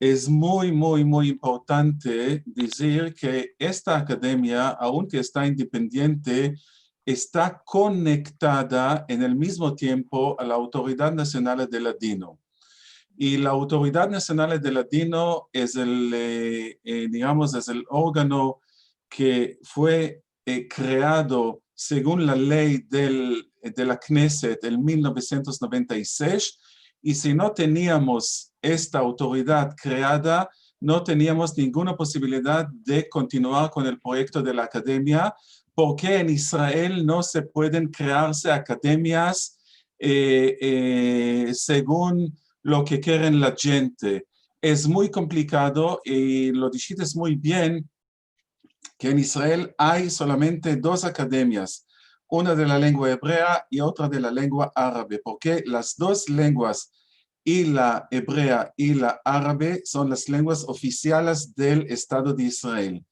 es muy, muy, muy importante decir que esta academia, aunque está independiente, está conectada en el mismo tiempo a la Autoridad Nacional del Ladino. Y la Autoridad Nacional del Ladino es digamos, es el órgano que fue creado según la ley de la Knesset en 1996, y si no teníamos esta autoridad creada, no teníamos ninguna posibilidad de continuar con el proyecto de la academia, porque en Israel no se pueden crearse academias según lo que quieren la gente. Es muy complicado y lo dijiste muy bien, que en Israel hay solamente dos academias, una de la lengua hebrea y otra de la lengua árabe, porque las dos lenguas, y la hebrea y la árabe, son las lenguas oficiales del Estado de Israel.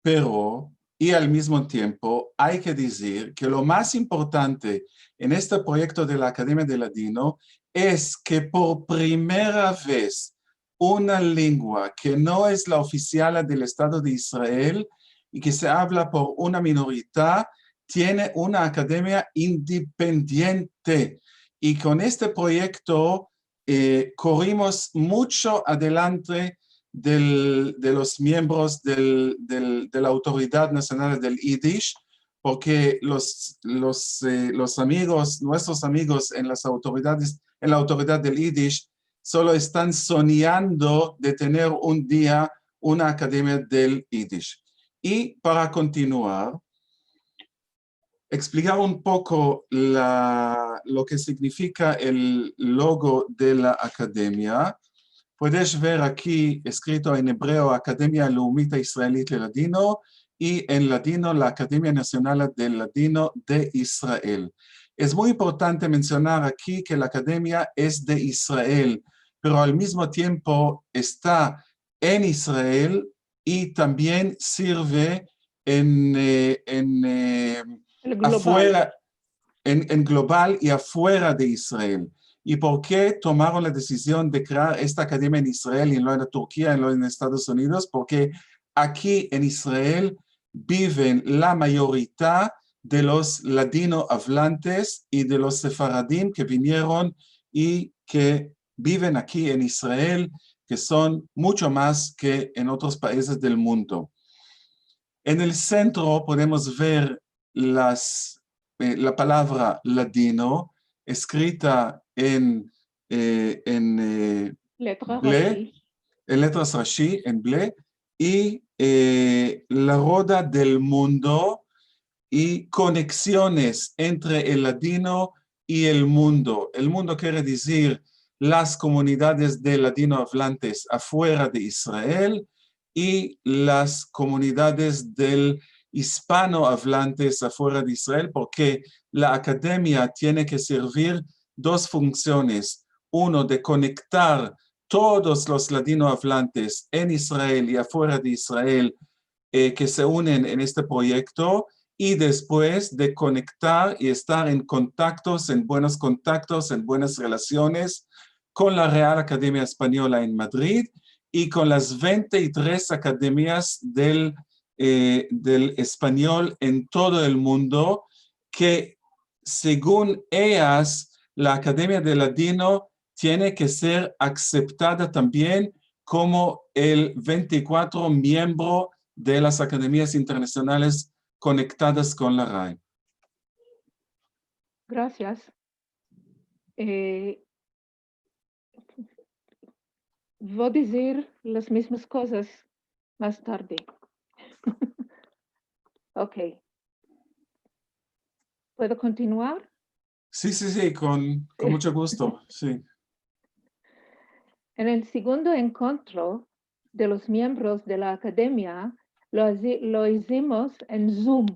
Pero, y al mismo tiempo, hay que decir que lo más importante en este proyecto de la Academia del Ladino es que por primera vez una lengua que no es la oficial del Estado de Israel y que se habla por una minoría, tiene una academia independiente. Y con este proyecto corrimos mucho adelante de los miembros de la Autoridad Nacional del Yiddish, porque los amigos, nuestros amigos en las autoridades, en la Autoridad del Yiddish, solo están soñando de tener un día una academia del Yiddish. Y para continuar, explicar un poco lo que significa el logo de la academia. Puedes ver aquí escrito en hebreo Academia Laumit Israelית Ladino y en ladino la Academia Nacional del Ladino de Israel. Es muy importante mencionar aquí que la academia es de Israel, pero al mismo tiempo está en Israel y también sirve afuera, en global y afuera de Israel. ¿Y por qué tomaron la decisión de crear esta academia en Israel y no en Turquía y no en Estados Unidos? Porque aquí en Israel viven la mayoría de los ladino hablantes y de los sefaradim que vinieron y que viven aquí en Israel, que son mucho más que en otros países del mundo. En el centro podemos ver la palabra ladino escrita en letras rashi, en ble, y la rueda del mundo y conexiones entre el ladino y el mundo. El mundo quiere decir las comunidades de ladino hablantes afuera de Israel y las comunidades del hispano hablantes afuera de Israel, porque la academia tiene que servir dos funciones. Uno, de conectar todos los ladino hablantes en Israel y afuera de Israel que se unen en este proyecto, y después de conectar y estar en contactos, en buenos contactos, en buenas relaciones con la Real Academia Española en Madrid y con las 23 academias del del español en todo el mundo, que según ellas, la Academia del Ladino tiene que ser aceptada también como el 24 miembro de las academias internacionales conectadas con la RAE. Gracias. Voy a decir las mismas cosas más tarde. Ok. ¿Puedo continuar? Sí, con mucho gusto, sí. En el segundo encuentro de los miembros de la academia, lo hicimos en Zoom.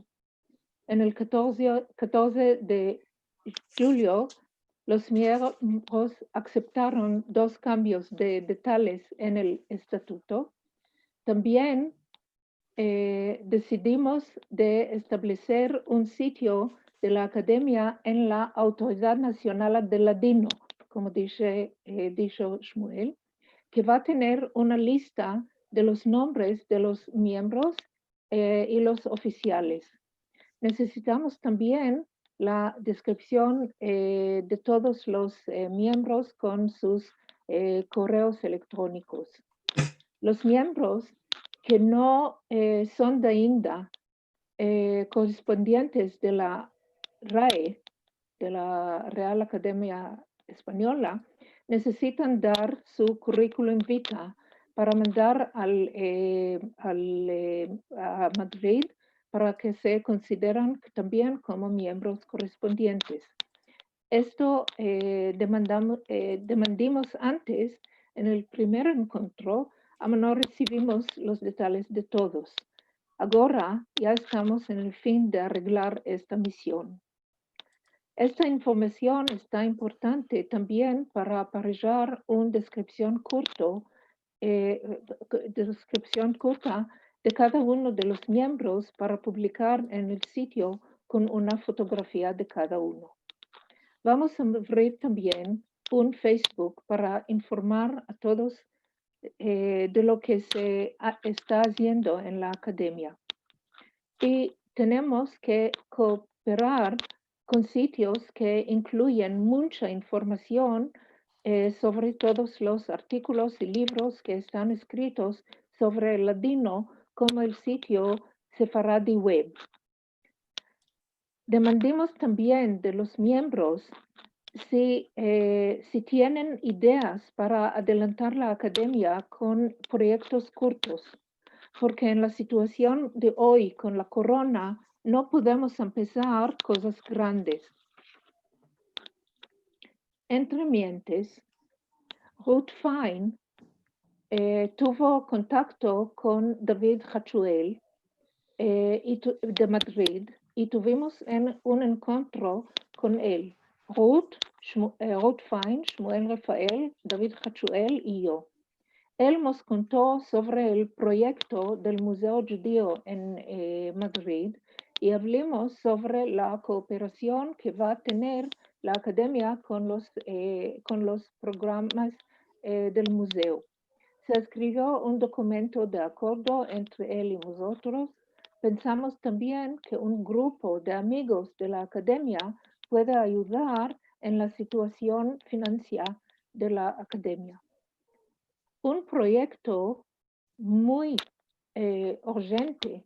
En el 14 de julio, los miembros aceptaron 2 cambios de detalles en el estatuto. También decidimos de establecer un sitio de la academia en la Autoridad Nacional del Ladino, como dijo Shmuel, que va a tener una lista de los nombres de los miembros y los oficiales. Necesitamos también la descripción de todos los miembros con sus correos electrónicos. Los miembros que no son de INDA correspondientes de la RAE, de la Real Academia Española, necesitan dar su currículum vitae para mandar a Madrid para que se consideran también como miembros correspondientes. Esto demandimos antes en el primer encuentro, pero no recibimos los detalles de todos. Ahora ya estamos en el fin de arreglar esta misión. Esta información está importante también para aparejar una descripción corta de cada uno de los miembros para publicar en el sitio con una fotografía de cada uno. Vamos a abrir también un Facebook para informar a todos de lo que se está haciendo en la academia. Y tenemos que cooperar con sitios que incluyen mucha información sobre todos los artículos y libros que están escritos sobre el ladino, como el sitio Sefaradi Web. Demandemos también de los miembros si tienen ideas para adelantar la academia con proyectos cortos, porque en la situación de hoy con la corona no podemos empezar cosas grandes. Entre mientras, Ruth Fein tuvo contacto con David Hachuel de Madrid y tuvimos un encuentro con él. Ruth Fein, Shmuel Rafael, David Hachuel y yo. Él nos contó sobre el proyecto del Museo Judío en Madrid y hablamos sobre la cooperación que va a tener la academia con los programas del museo. Se escribió un documento de acuerdo entre él y nosotros. Pensamos también que un grupo de amigos de la academia puede ayudar en la situación financiera de la academia. Un proyecto muy urgente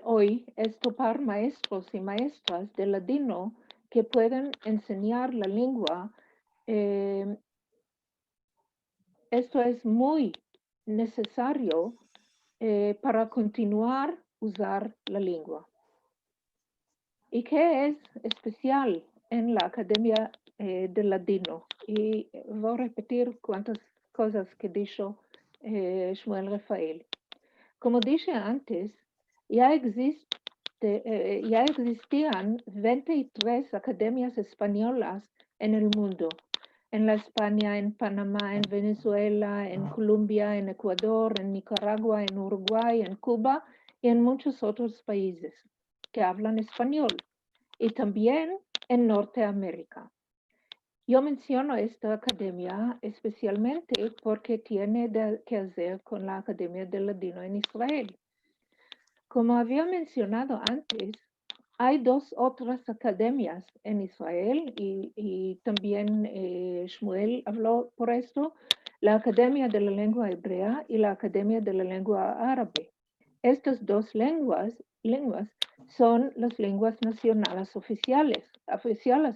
hoy es topar maestros y maestras de ladino que pueden enseñar la lengua. Esto es muy necesario para continuar usar la lengua. ¿Y qué es especial en la Academia del Ladino? Y voy a repetir cuantas cosas que dijo Shmuel Rafael. Como dije antes, ya existían 23 academias españolas en el mundo. En la España, en Panamá, en Venezuela, en Colombia, en Ecuador, en Nicaragua, en Uruguay, en Cuba y en muchos otros países que hablan español, y también en Norteamérica. Yo menciono esta academia especialmente porque tiene que hacer con la Academia del Ladino en Israel. Como había mencionado antes, hay dos otras academias en Israel y también Shmuel habló por esto, la Academia de la Lengua Hebrea y la Academia de la Lengua Árabe. Estas dos lenguas son las lenguas nacionales oficiales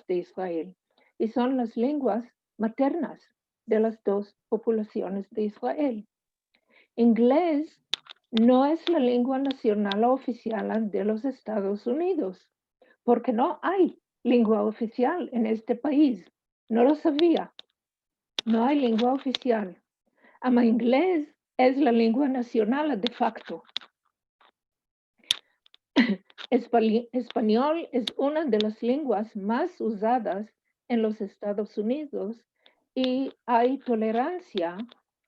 de Israel y son las lenguas maternas de las dos poblaciones de Israel. Inglés no es la lengua nacional oficial de los Estados Unidos, porque no hay lengua oficial en este país. No lo sabía. No hay lengua oficial. Ama inglés es la lengua nacional de facto. Español es una de las lenguas más usadas en los Estados Unidos y hay tolerancia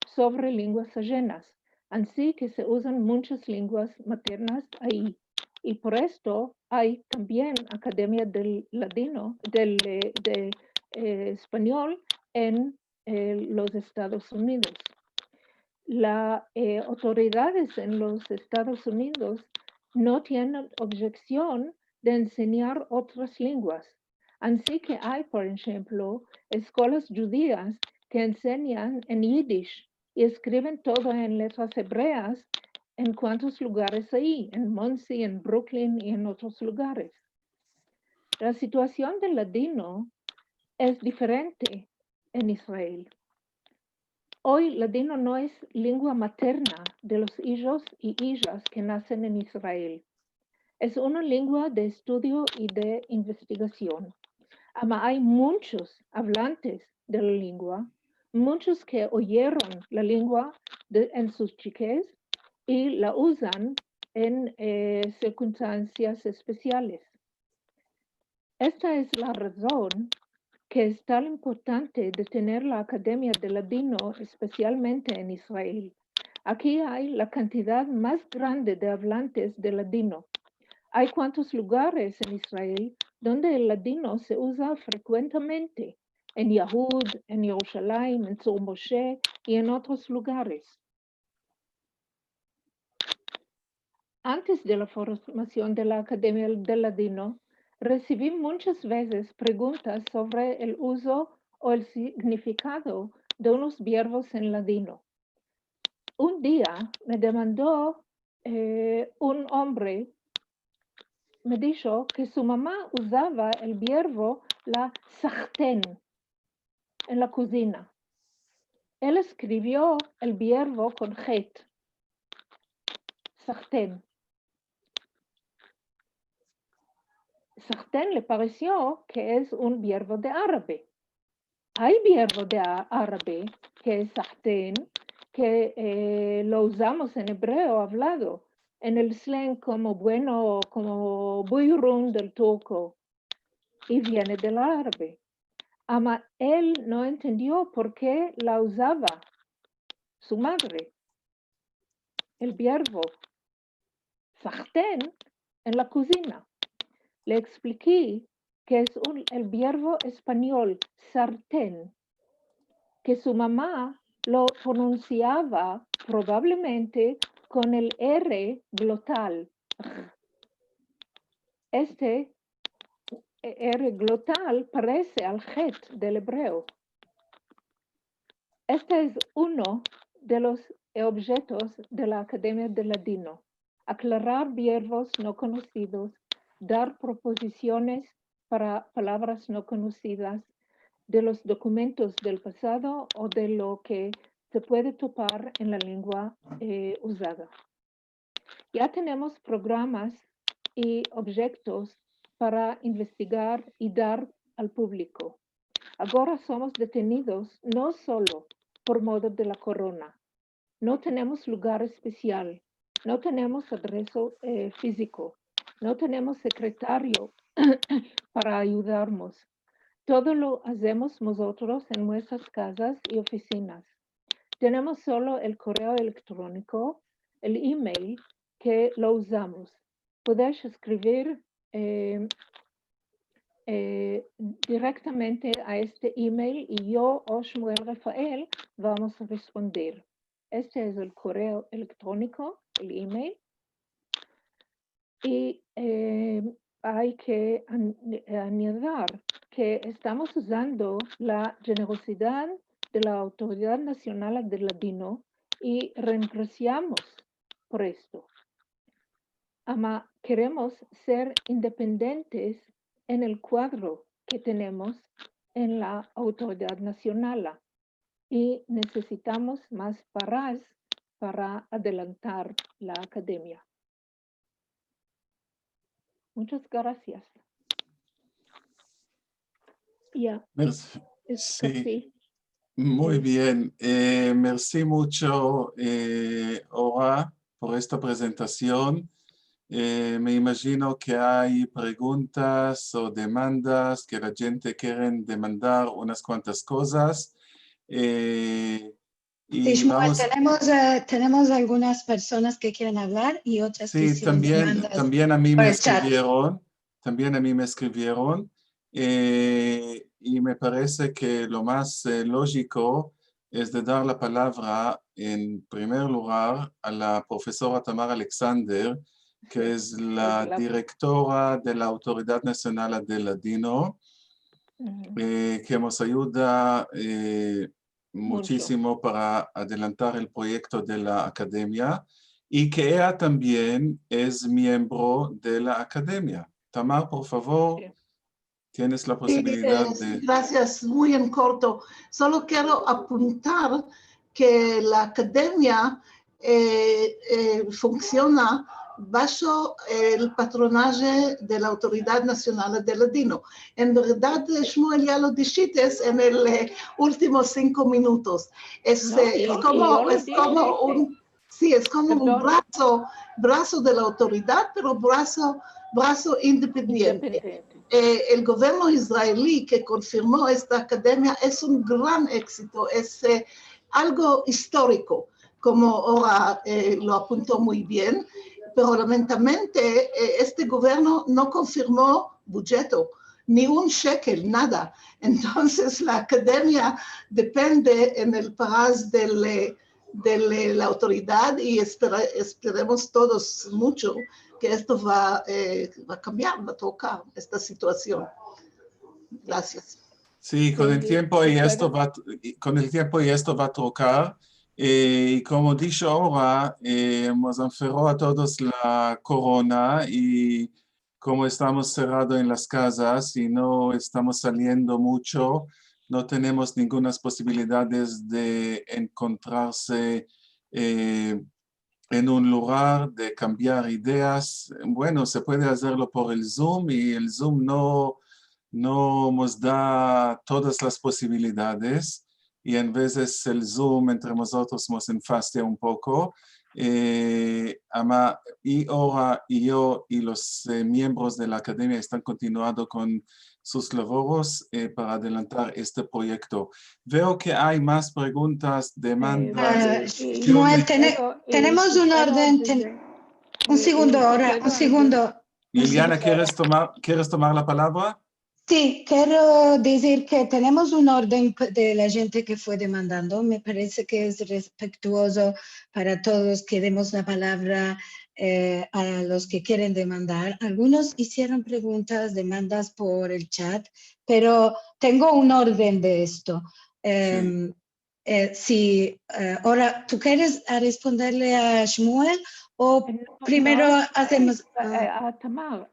sobre lenguas ajenas. Así que se usan muchas lenguas maternas ahí. Y por esto hay también Academia del Ladino, de Español en los Estados Unidos. Las autoridades en los Estados Unidos no tienen objeción de enseñar otras lenguas. Así que hay, por ejemplo, escuelas judías que enseñan en yiddish y escriben todo en letras hebreas en cuantos lugares hay, en Monsey, en Brooklyn y en otros lugares. La situación del ladino es diferente en Israel. Hoy ladino no es lengua materna de los hijos y hijas que nacen en Israel. Es una lengua de estudio y de investigación. Ama hay muchos hablantes de la lengua, muchos que oyeron la lengua en sus chiques y la usan en circunstancias especiales. Esta es la razón que es tan importante de tener la Academia de Ladino, especialmente en Israel. Aquí hay la cantidad más grande de hablantes de ladino. Hay cuantos lugares en Israel donde el ladino se usa frecuentemente, en Yahud, en Jerusalén, en Tzur Moshe y en otros lugares. Antes de la formación de la Academia del Ladino, recibí muchas veces preguntas sobre el uso o el significado de unos verbos en ladino. Un día me demandó un hombre, me dijo que su mamá usaba el verbo la sartén en la cocina. Él escribió el verbo con het, sartén. Sartén le pareció que es un verbo de árabe. Hay verbo de árabe que es sartén, que lo usamos en hebreo hablado, en el slang como bueno, como buyurun del turco, y viene del árabe. Ama él no entendió por qué la usaba su madre, el verbo sartén en la cocina. Le expliqué que es el verbo español sartén, que su mamá lo pronunciaba probablemente con el R glotal. Este R glotal parece al het del hebreo. Este es uno de los objetos de la Academia del Ladino: aclarar verbos no conocidos, dar proposiciones para palabras no conocidas de los documentos del pasado o de lo que se puede topar en la lengua usada. Ya tenemos programas y objetos para investigar y dar al público. Ahora somos detenidos no solo por modo de la corona. No tenemos lugar especial, no tenemos adreso físico, no tenemos secretario para ayudarnos. Todo lo hacemos nosotros en nuestras casas y oficinas. Tenemos solo el correo electrónico, el email que lo usamos. Puedes escribir directamente a este email y yo o Shmuel Rafael vamos a responder. Este es el correo electrónico, el email. Y hay que añadir que estamos usando la generosidad de la Autoridad Nacional del Ladino y renunciamos por esto. Ama, queremos ser independientes en el cuadro que tenemos en la Autoridad Nacional y necesitamos más paras para adelantar la academia. Muchas gracias. Ya, Merci. es Sí, casi. muy bien. Merci mucho, Ora, por esta presentación. Me imagino que hay preguntas o demandas que la gente quiere demandar unas cuantas cosas. Sí, Y Shmuel, vamos, tenemos algunas personas que quieren hablar y otras que sí, hicieron demandas también a mí por me el chat. escribieron, y me parece que lo más lógico es de dar la palabra en primer lugar a la profesora Tamar Alexander, que es la directora de la Autoridad Nacional del Ladino, que nos ayuda muchísimo para adelantar el proyecto de la academia y que ella también es miembro de la academia. Tamar, por favor, tienes la posibilidad de... Gracias, muy en corto. Solo quiero apuntar que la academia funciona bajo el patronaje de la Autoridad Nacional del Ladino. En verdad, Shmuel, ya lo dijiste en los últimos 5 minutos. Es como un... Sí, es como un brazo de la autoridad, pero brazo independiente. El gobierno israelí que confirmó esta academia es un gran éxito, es algo histórico, como Ora lo apuntó muy bien, pero lamentablemente este gobierno no confirmó budgeto, ni un shekel, nada. Entonces la academia depende en el país de la autoridad y esperemos todos mucho que esto va a cambiar, va a tocar esta situación. Gracias. Sí, con el tiempo y esto va a tocar. Y como dicho ahora, nos enfermó a todos la corona y como estamos cerrados en las casas y no estamos saliendo mucho, no tenemos ninguna posibilidades de encontrarse en un lugar, de cambiar ideas. Bueno, se puede hacerlo por el Zoom y el Zoom no nos da todas las posibilidades y en veces el Zoom entre nosotros nos enfastia un poco. Y ahora y yo y los miembros de la academia están continuando con sus labores para adelantar este proyecto. Veo que hay más preguntas, demandas. Shmuel, tenemos un orden. Un segundo, ahora, un segundo. Liliana, ¿quieres tomar la palabra? Sí, quiero decir que tenemos un orden de la gente que fue demandando. Me parece que es respetuoso para todos que demos la palabra a los que quieren demandar. Algunos hicieron preguntas, demandas por el chat, pero tengo un orden de esto. Ahora, ¿tú quieres responderle a Shmuel o primero hacemos... Tamar.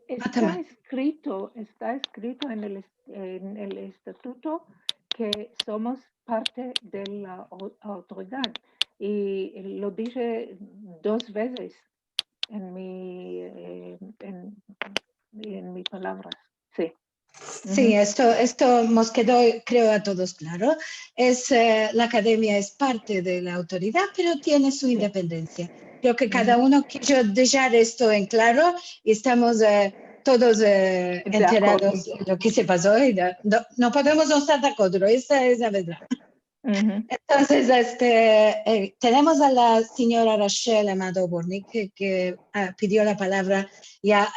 Está escrito en el estatuto que somos parte de la autoridad y lo dije 2 veces en mis palabras. Sí. Sí, esto nos quedó, creo, a todos claro. La academia es parte de la autoridad, pero tiene su independencia. Creo que cada uno quiso dejar esto en claro y estamos todos enterados de lo que se pasó y no podemos no estar de acuerdo, esa es la verdad. Entonces, tenemos a la señora Rachel Amado Bornik que pidió la palabra ya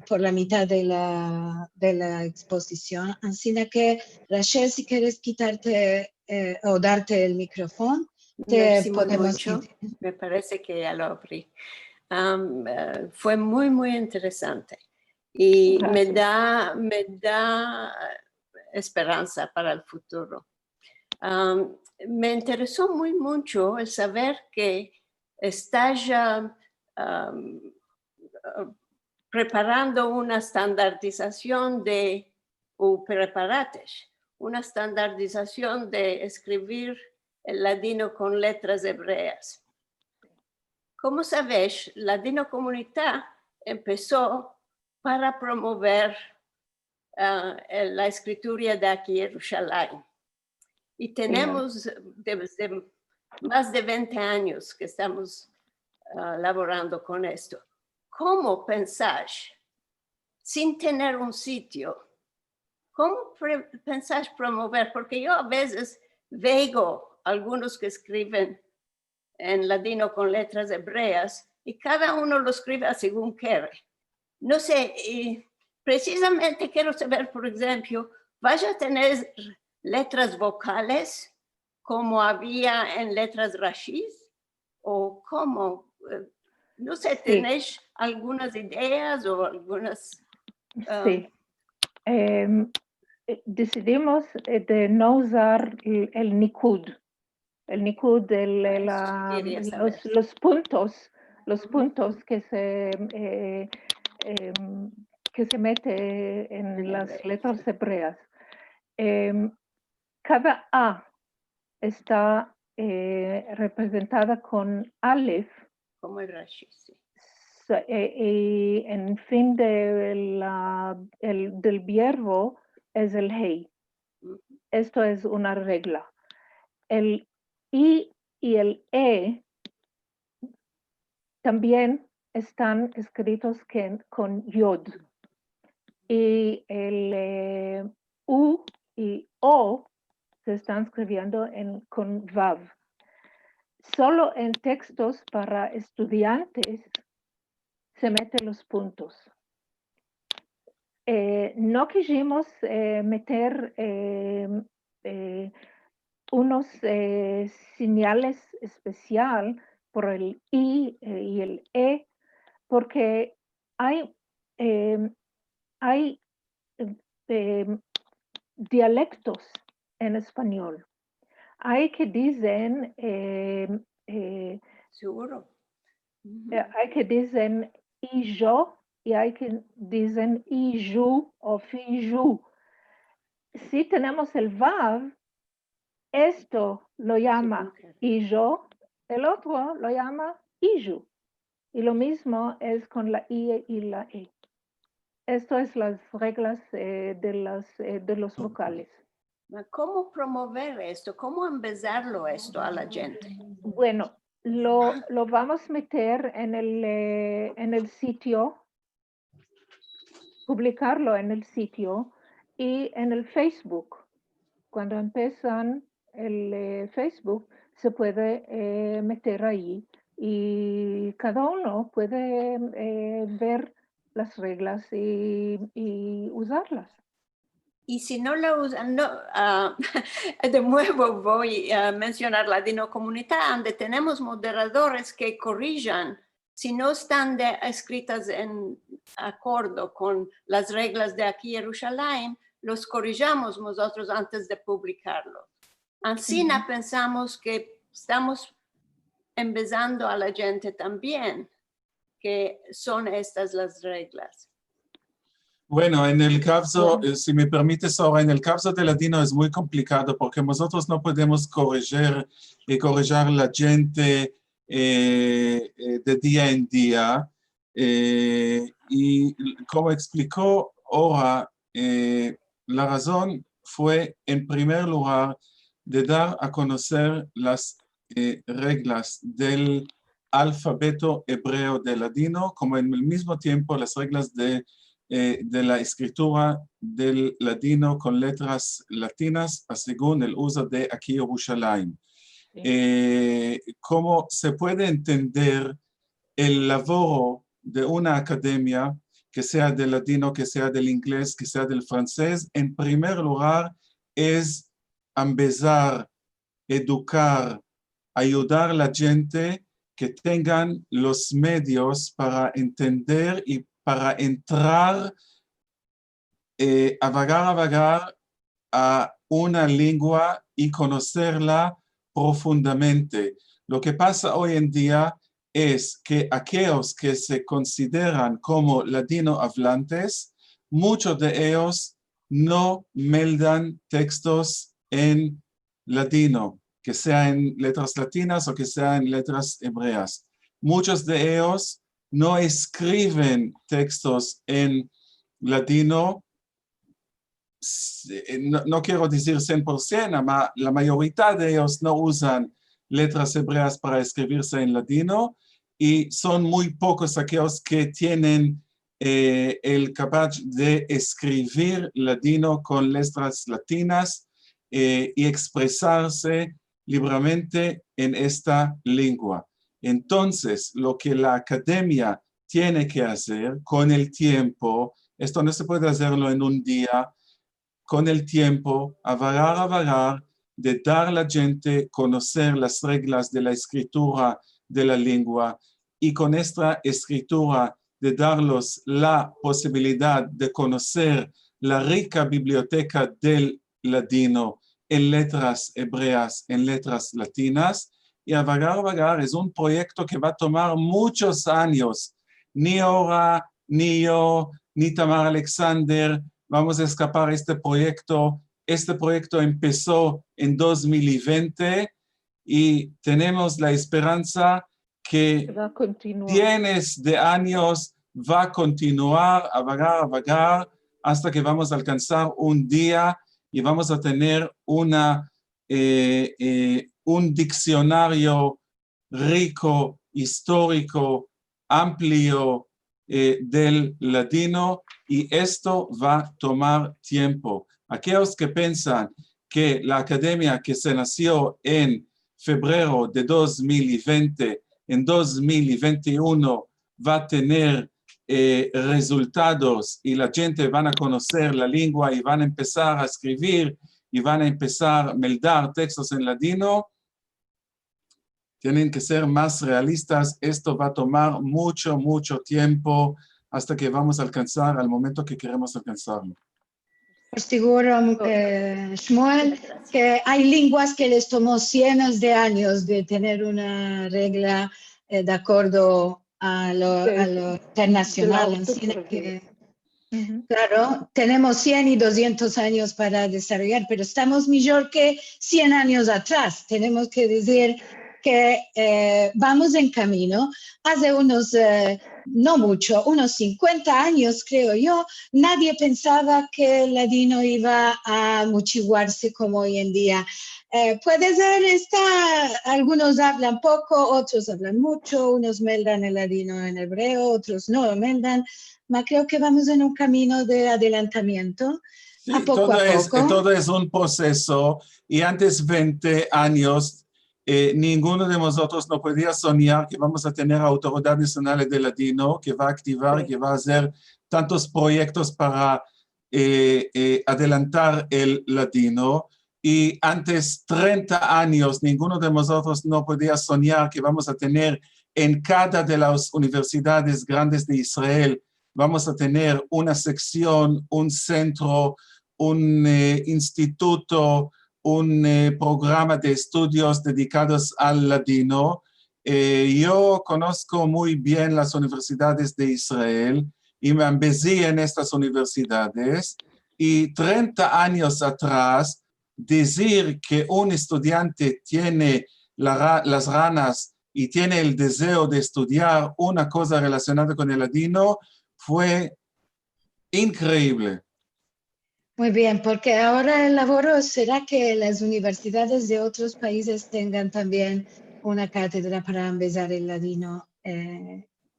por la mitad de la exposición. Así que, Rachel, si quieres quitarte o darte el micrófono, te podemos... Me parece que ya lo abrí. Fue muy, muy interesante. Y me Gracias. da esperanza para el futuro. Me interesó muy mucho el saber que está ya preparando una estandarización o preparates, una estandarización de escribir el ladino con letras hebreas. Como sabes, Ladino Comunidad empezó para promover la escritura de aquí en Jerusalén. Y tenemos desde más de 20 años que estamos laborando con esto. ¿Cómo pensás, sin tener un sitio, cómo pensás promover? Porque yo a veces veo algunos que escriben en ladino con letras hebreas y cada uno lo escribe según quiere. No sé, precisamente quiero saber, por ejemplo, ¿vas a tener letras vocales como había en letras rashis? ¿O cómo? No sé, ¿tenéis algunas ideas o algunas? Sí. Decidimos de no usar el Nikud. El Nikud, los puntos que se mete en las letras hebreas. Cada A está representada con Aleph. Como el Rashi, sí. Y en fin del verbo es el Hei. Esto es una regla. El I y el E también están escritos con Yod. Y el U y O se están escribiendo con Vav. Solo en textos para estudiantes se meten los puntos. No quisimos meter unos señales especial por el I y el E, porque hay dialectos en español. Hay que dicen Seguro. hay que dicen y yo y hay que dicen y yo o fi yo. Si tenemos el vav, esto lo llama y yo, el otro lo llama y yo. Y lo mismo es con la I y la E. Esto es las reglas de los vocales. ¿Cómo promover esto? ¿Cómo empezarlo esto a la gente? Bueno, lo vamos a meter en el sitio, publicarlo en el sitio y en el Facebook. Cuando empiezan el Facebook, se puede meter ahí y cada uno puede ver las reglas y usarlas. Y si no lo usan, de nuevo voy a mencionar Ladino Comunidad, donde tenemos moderadores que corrijan si no están escritas en acuerdo con las reglas de aquí en Jerusalén, los corrijamos nosotros antes de publicarlo. Así pensamos que estamos empezando a la gente también, que son estas las reglas. Bueno, en el caso, si me permites ahora, en el caso de ladino es muy complicado porque nosotros no podemos corregir la gente de día en día. Y como explicó Ora, la razón fue, en primer lugar, de dar a conocer las reglas del alfabeto hebreo de ladino, como en el mismo tiempo las reglas de la escritura del ladino con letras latinas según el uso de aquí Yerushalayim. ¿Cómo se puede entender el labor de una academia, que sea del ladino, que sea del inglés, que sea del francés? En primer lugar, es empezar, educar, ayudar a la gente que tengan los medios para entender y para entrar a vagar a una lengua y conocerla profundamente. Lo que pasa hoy en día es que aquellos que se consideran como ladino hablantes, muchos de ellos no meldan textos en ladino, que sea en letras latinas o que sea en letras hebreas. Muchos de ellos no escriben textos en ladino. No quiero decir 100%, la mayoría de ellos no usan letras hebreas para escribirse en latino y son muy pocos aquellos que tienen el capaz de escribir latino con letras latinas y expresarse libremente en esta lengua. Entonces, lo que la academia tiene que hacer con el tiempo, esto no se puede hacerlo en un día, con el tiempo, a vagar, de dar a la gente conocer las reglas de la escritura de la lengua y con esta escritura de darlos la posibilidad de conocer la rica biblioteca del latino en letras hebreas, en letras latinas. Y a vagar es un proyecto que va a tomar muchos años. Ni Ora, ni yo, ni Tamar Alexander vamos a escapar este proyecto. Este proyecto empezó en 2020 y tenemos la esperanza que tienes de años va a continuar a vagar hasta que vamos a alcanzar un día y vamos a tener un diccionario rico, histórico, amplio del latino, y esto va a tomar tiempo. Aquellos que piensan que la academia que se nació en febrero de 2020, en 2021 va a tener resultados y la gente van a conocer la lengua y van a empezar a escribir y van a empezar a meldar textos en latino, tienen que ser más realistas. Esto va a tomar mucho tiempo hasta que vamos a alcanzar al momento que queremos alcanzarlo. Por seguro, Shmuel, que hay lenguas que les tomó cientos de años de tener una regla de acuerdo a lo internacional. Claro, tenemos 100 y 200 años para desarrollar, pero estamos mejor que 100 años atrás. Tenemos que decir que vamos en camino. Hace unos, no mucho, unos 50 años, creo yo, nadie pensaba que el latino iba a muchiguarse como hoy en día. Puede ser, algunos hablan poco, otros hablan mucho, unos meldan el latino en hebreo, otros no lo meldan, pero creo que vamos en un camino de adelantamiento. Sí, a poco. Todo es un proceso, y antes 20 años ninguno de nosotros no podía soñar que vamos a tener Autoridad Nacional de Latino, que va a activar, que va a hacer tantos proyectos para adelantar el latino. Y antes 30 años, ninguno de nosotros no podía soñar que vamos a tener en cada de las universidades grandes de Israel, vamos a tener una sección, un centro, un instituto, un programa de estudios dedicados al latino. Yo conozco muy bien las universidades de Israel y me embellecí en estas universidades. Y 30 años atrás, decir que un estudiante tiene las ganas y tiene el deseo de estudiar una cosa relacionada con el latino fue increíble. Muy bien, porque ahora el laboro será que las universidades de otros países tengan también una cátedra para empezar el latino,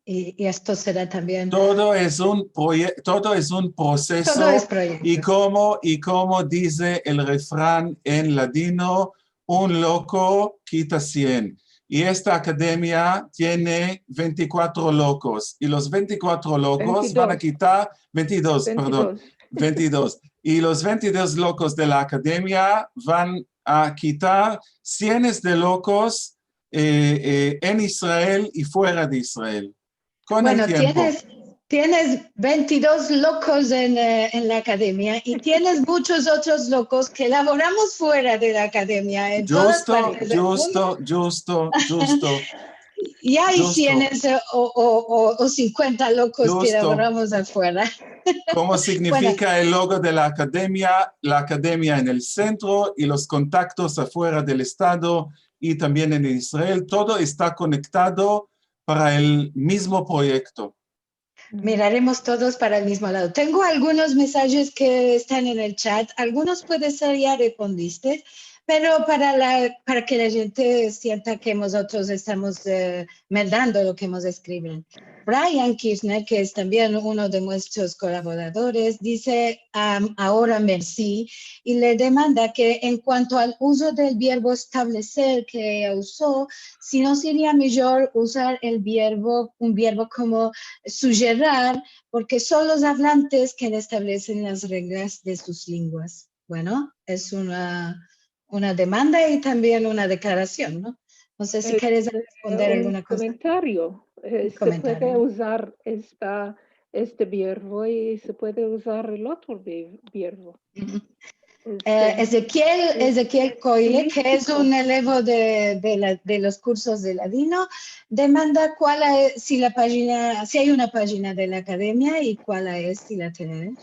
y esto será también... Todo es un proceso. Todo es proyecto. Y como dice el refrán en latino, un loco quita 100. Y esta academia tiene 24 locos. Y los 24 locos van a quitar 22. Perdón. 22. Y los 22 locos de la academia van a quitar cientos de locos en Israel y fuera de Israel. Con Bueno, el tiempo. tienes 22 locos en la academia y tienes muchos otros locos que laboramos fuera de la academia, en todas partes del mundo. Justo. Y hay Justo. 100 o 50 locos que Justo. laboramos afuera. ¿Cómo significa el logo de la academia en el centro y los contactos afuera del Estado y también en Israel? Todo está conectado para el mismo proyecto. Miraremos todos para el mismo lado. Tengo algunos mensajes que están en el chat. Algunos puede ser ya respondiste, pero para que la gente sienta que nosotros estamos mandando lo que hemos escrito. Brian Kirchner, que es también uno de nuestros colaboradores, dice ahora merci y le demanda que en cuanto al uso del verbo establecer que usó, si no sería mejor usar un verbo como sugerir, porque son los hablantes que establecen las reglas de sus lenguas. Bueno, es una demanda y también una declaración, ¿no? No sé si quieres responder alguna cosa. Comentario. Se puede usar este verbo y se puede usar el otro verbo. Ezequiel Coyle, que es un elevo de los cursos de ladino, demanda si hay una página de la academia y cuál es, si la tenéis.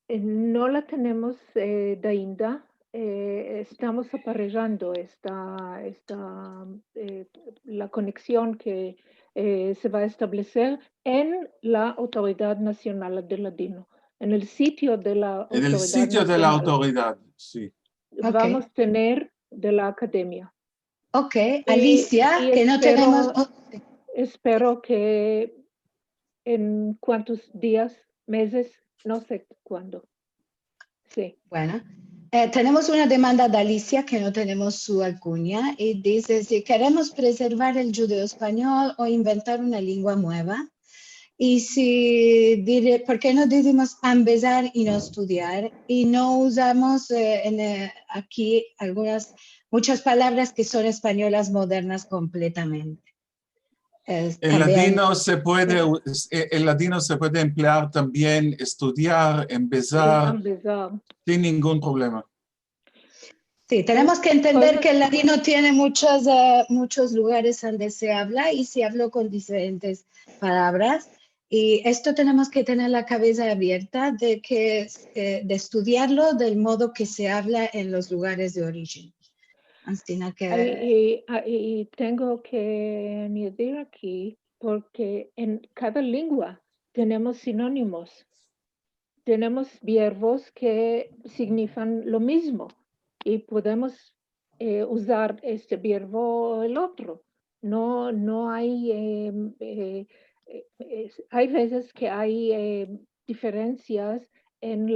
No la tenemos ainda. Estamos aparejando la conexión que se va a establecer en la Autoridad Nacional del Ladino. En el sitio de la Autoridad. En el sitio de la autoridad, sí. Vamos a tener de la academia. Ok, Alicia, que no tenemos... Espero que en cuántos días, meses, no sé cuándo. Sí. Bueno, tenemos una demanda de Alicia que no tenemos su alcunia y dice si queremos preservar el judeo español o inventar una lengua nueva. Y ¿por qué no decimos empezar y no estudiar? Y no usamos aquí muchas palabras que son españolas modernas completamente. El ladino se puede emplear también, estudiar, empezar, sin ningún problema. Sí, tenemos que entender que el ladino tiene muchos lugares donde se habla y se habló con diferentes palabras. Y esto tenemos que tener la cabeza abierta de estudiarlo del modo que se habla en los lugares de origen. Y tengo que añadir aquí, porque en cada lengua tenemos sinónimos. Tenemos verbos que significan lo mismo y podemos usar este verbo o el otro. No hay, hay veces que hay diferencias en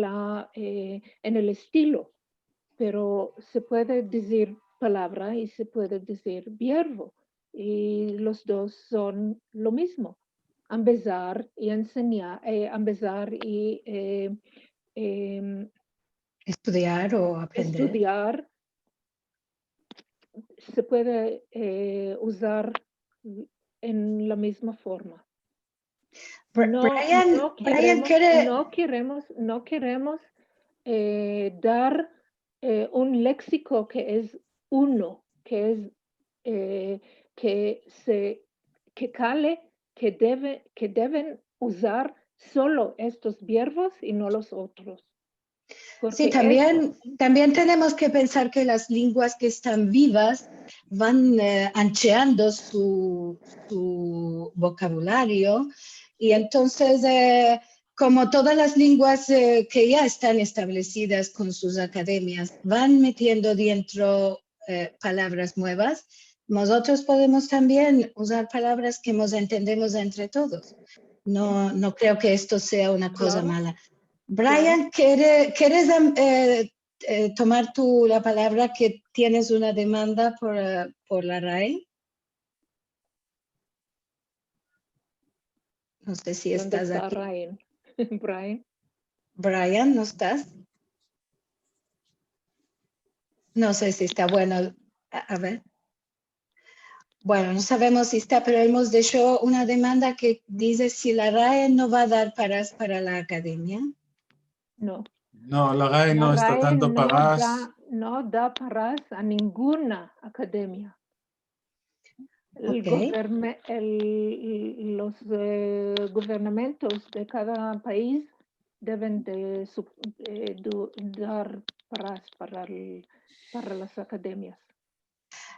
el estilo, pero se puede decir palabra y se puede decir verbo y los dos son lo mismo. Empezar y enseñar, empezar y estudiar o aprender. Estudiar se puede usar en la misma forma. No queremos dar un léxico que es uno, que deben usar solo estos verbos y no los otros. Sí, también tenemos que pensar que las lenguas que están vivas van ancheando su vocabulario y entonces, como todas las lenguas que ya están establecidas con sus academias, van metiendo dentro palabras nuevas, nosotros podemos también usar palabras que nos entendemos entre todos. No creo que esto sea una cosa mala. Brian, ¿quieres tomar tú la palabra que tienes una demanda por la RAE? No sé si estás aquí. Brian. Brian, ¿no estás? No sé si está bueno. A ver. Bueno, no sabemos si está, pero hemos hecho una demanda que dice si la RAE no va a dar paras para la academia. No. No, la RAE no La está RAE dando paras. no da paras a ninguna academia. Los gubernamentos de cada país deben de dar paras para las academias.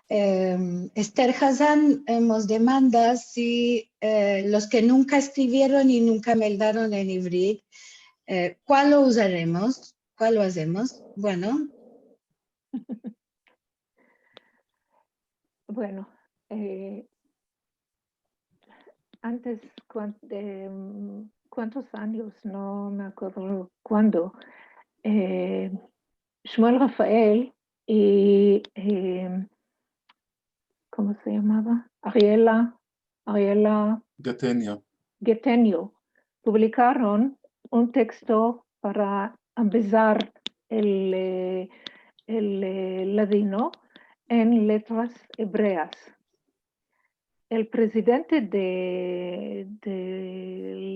Esther Hazan hemos demandado si los que nunca escribieron y nunca meldaron en Ivrit, ¿cuál lo usaremos? ¿Cuál lo hacemos? Bueno. Bueno, antes, ¿cuántos años? No me acuerdo cuándo. Shmuel Rafael y, ¿cómo se llamaba? Ariela Getenio. publicaron un texto para empezar el ladino en letras hebreas. El presidente del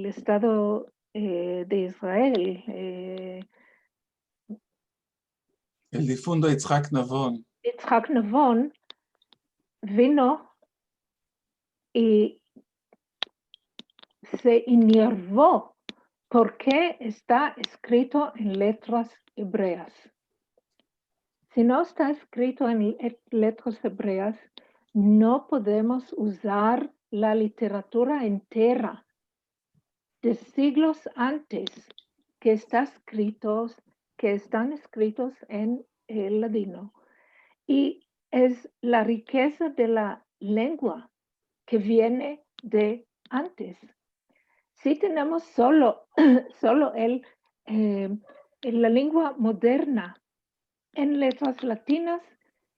Estado de Israel, El difunto Yitzhak Navon, vino y se enervó porque está escrito en letras hebreas. Si no está escrito en letras hebreas, no podemos usar la literatura entera de siglos antes que están escritos en el ladino. Y es la riqueza de la lengua que viene de antes. Si tenemos solo la lengua moderna en letras latinas,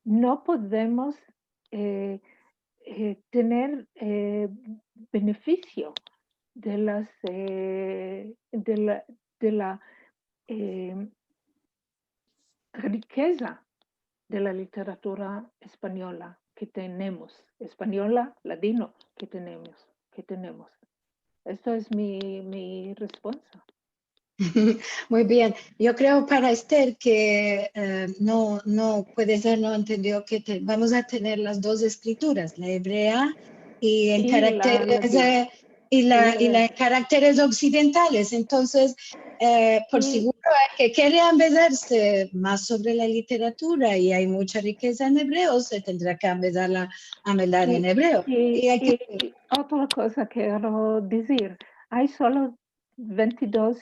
no podemos tener beneficio de la riqueza de la literatura española que tenemos, española, ladino que tenemos. Esto es mi respuesta. Muy bien. Yo creo para Esther que no puede ser, no entendió que vamos a tener las dos escrituras, la hebrea y en caracteres y caracteres occidentales. Entonces, por seguro que quiere empezarse más sobre la literatura y hay mucha riqueza en hebreo, se tendrá que empezar a hablar en hebreo. Y otra cosa que quiero decir, hay solo 22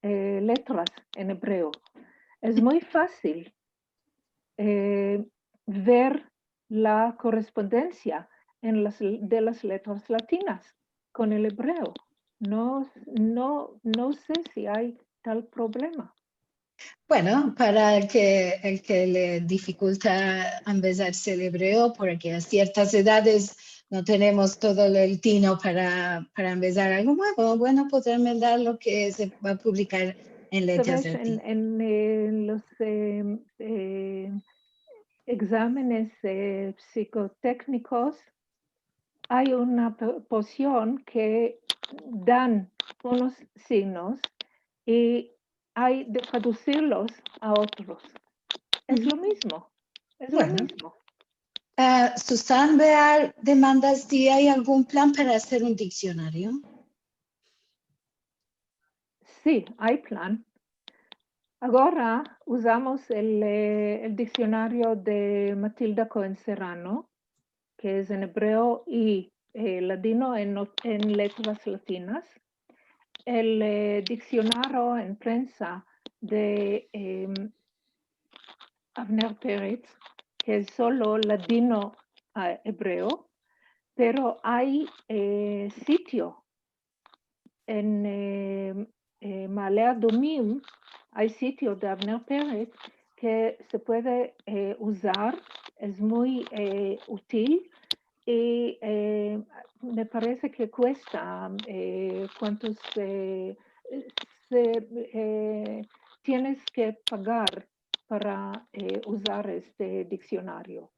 letras en hebreo. Es muy fácil ver la correspondencia de las letras latinas con el hebreo. No sé si hay tal problema. Bueno, para el que le dificulta empezarse el hebreo, porque a ciertas edades no tenemos todo el tino para empezar algo nuevo, bueno, podrán dar lo que se va a publicar en letras latinas. En los exámenes psicotécnicos hay una porción que dan unos signos y hay de traducirlos a otros. Es lo mismo. Lo mismo. Susan Bear demanda si hay algún plan para hacer un diccionario. Sí, hay plan. Ahora usamos el diccionario de Matilda Cohen Serrano, que es en hebreo y ladino en letras latinas. El diccionario en prensa de Avner Peretz, que es solo ladino hebreo, pero hay sitio en Ma'ale Adumim, hay sitio de Avner Peretz que se puede usar, es muy útil y me parece que cuesta cuántos tienes que pagar para usar este diccionario.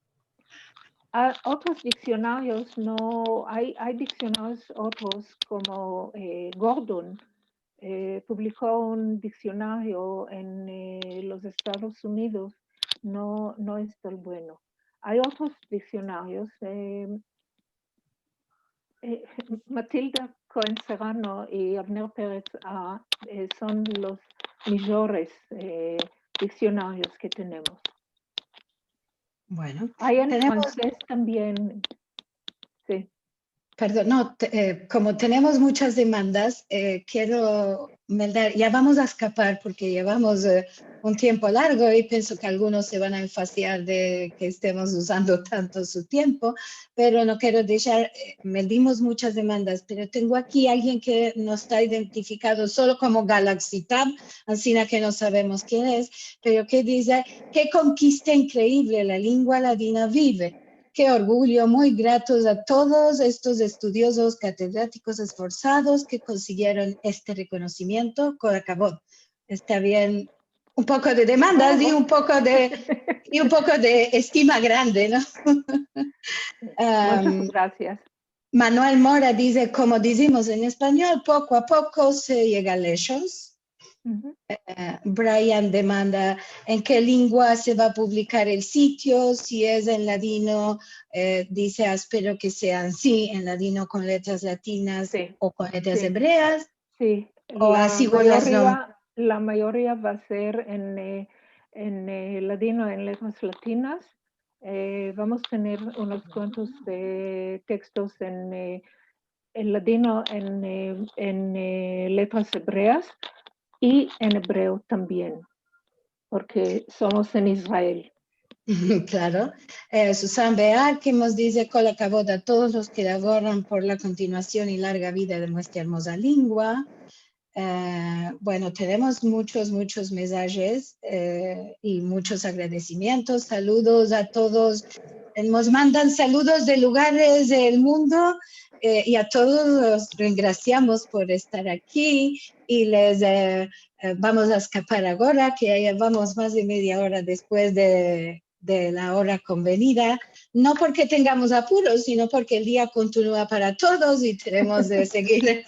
Otros diccionarios no, hay diccionarios otros como Gordon publicó un diccionario en los Estados Unidos, no es tan bueno. Hay otros diccionarios, Matilda Cohen Serrano y Abner Pérez son los mejores diccionarios que tenemos. Bueno, Hay en tenemos... francés también, sí. Perdón, no, como tenemos muchas demandas, quiero, Melda, ya vamos a escapar porque llevamos un tiempo largo y pienso que algunos se van a enfaciar de que estemos usando tanto su tiempo, pero no quiero dejar, dimos muchas demandas, pero tengo aquí alguien que no está identificado solo como Galaxy Tab, así que no sabemos quién es, pero que dice, qué conquista increíble, la lengua ladina vive. Qué orgullo, muy gratos a todos estos estudiosos catedráticos esforzados que consiguieron este reconocimiento. Acabó. Está bien, un poco de demandas y un poco de estima grande, ¿no? Muchas gracias. Manuel Mora dice, como decimos en español, poco a poco se llega lejos. Brian demanda en qué lengua se va a publicar el sitio, si es en ladino, dice espero que sean sí, en ladino con letras latinas sí, o con letras sí, hebreas. Sí, O la mayoría va a ser en ladino, en letras latinas. Vamos a tener unos cuantos textos en ladino, en letras hebreas y en hebreo también, porque somos en Israel. Claro. Susan Bear, que nos dice con la caboda a todos los que laboran por la continuación y larga vida de nuestra hermosa lengua. Bueno, tenemos muchos mensajes y muchos agradecimientos. Saludos a todos. Nos mandan saludos de lugares del mundo y a todos los graciamos por estar aquí y les vamos a escapar ahora, que ya vamos más de media hora después de la hora convenida, no porque tengamos apuros, sino porque el día continúa para todos y tenemos de seguir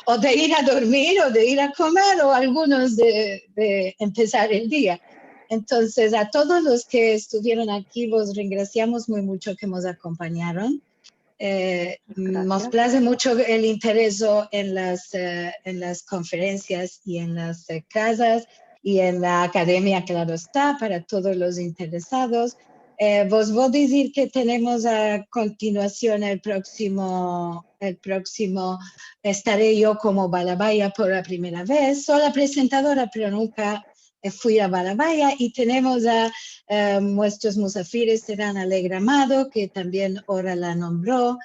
o de ir a dormir o de ir a comer o algunos de empezar el día. Entonces, a todos los que estuvieron aquí, los graciamos muy mucho que nos acompañaron. Nos place mucho el interés en las conferencias y en las casas y en la academia, claro está, para todos los interesados. Vos voy a decir que tenemos a continuación el próximo, estaré yo como Balabaya por la primera vez. Soy la presentadora, pero nunca fui a Balabaya, y tenemos a nuestros musafires, serán Alegra Amado, que también ahora la nombró,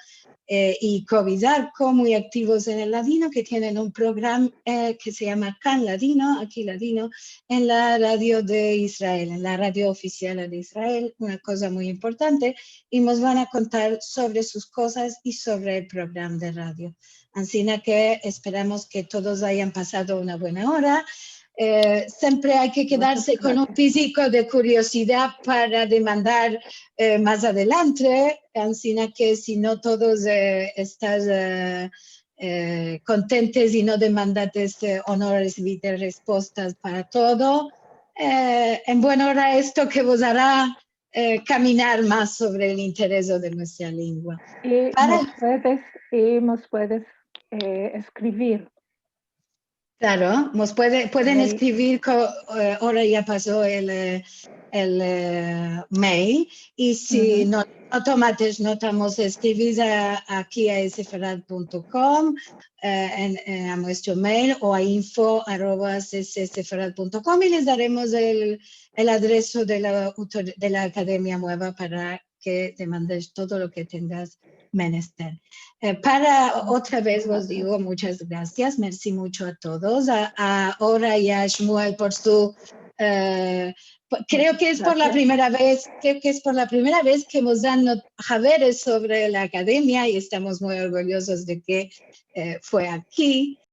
y Covizarco, muy activos en el ladino, que tienen un programa que se llama Can Ladino, aquí Ladino, en la radio de Israel, en la radio oficial de Israel, una cosa muy importante, y nos van a contar sobre sus cosas y sobre el programa de radio. Así que esperamos que todos hayan pasado una buena hora. Siempre hay que quedarse con un físico de curiosidad para demandar más adelante, así que si no todos estás contentes y no demandates o no recibiste respuestas para todo, en buena hora esto que vos hará caminar más sobre el interés de nuestra lengua. Y nos puedes escribir. Claro, pueden escribir, ahora ya pasó el mail, y si no tomates notamos, escribís aquí a sefarad.com, a nuestro mail, o a info@sefarad.com, y les daremos el adreso de la Academia Nueva para que te mandes todo lo que tengas menester. Para otra vez os digo muchas gracias, merci mucho a todos, ahora y a Shmuel por su creo que es por la primera vez que nos dan saberes sobre la academia, y estamos muy orgullosos de que fue aquí.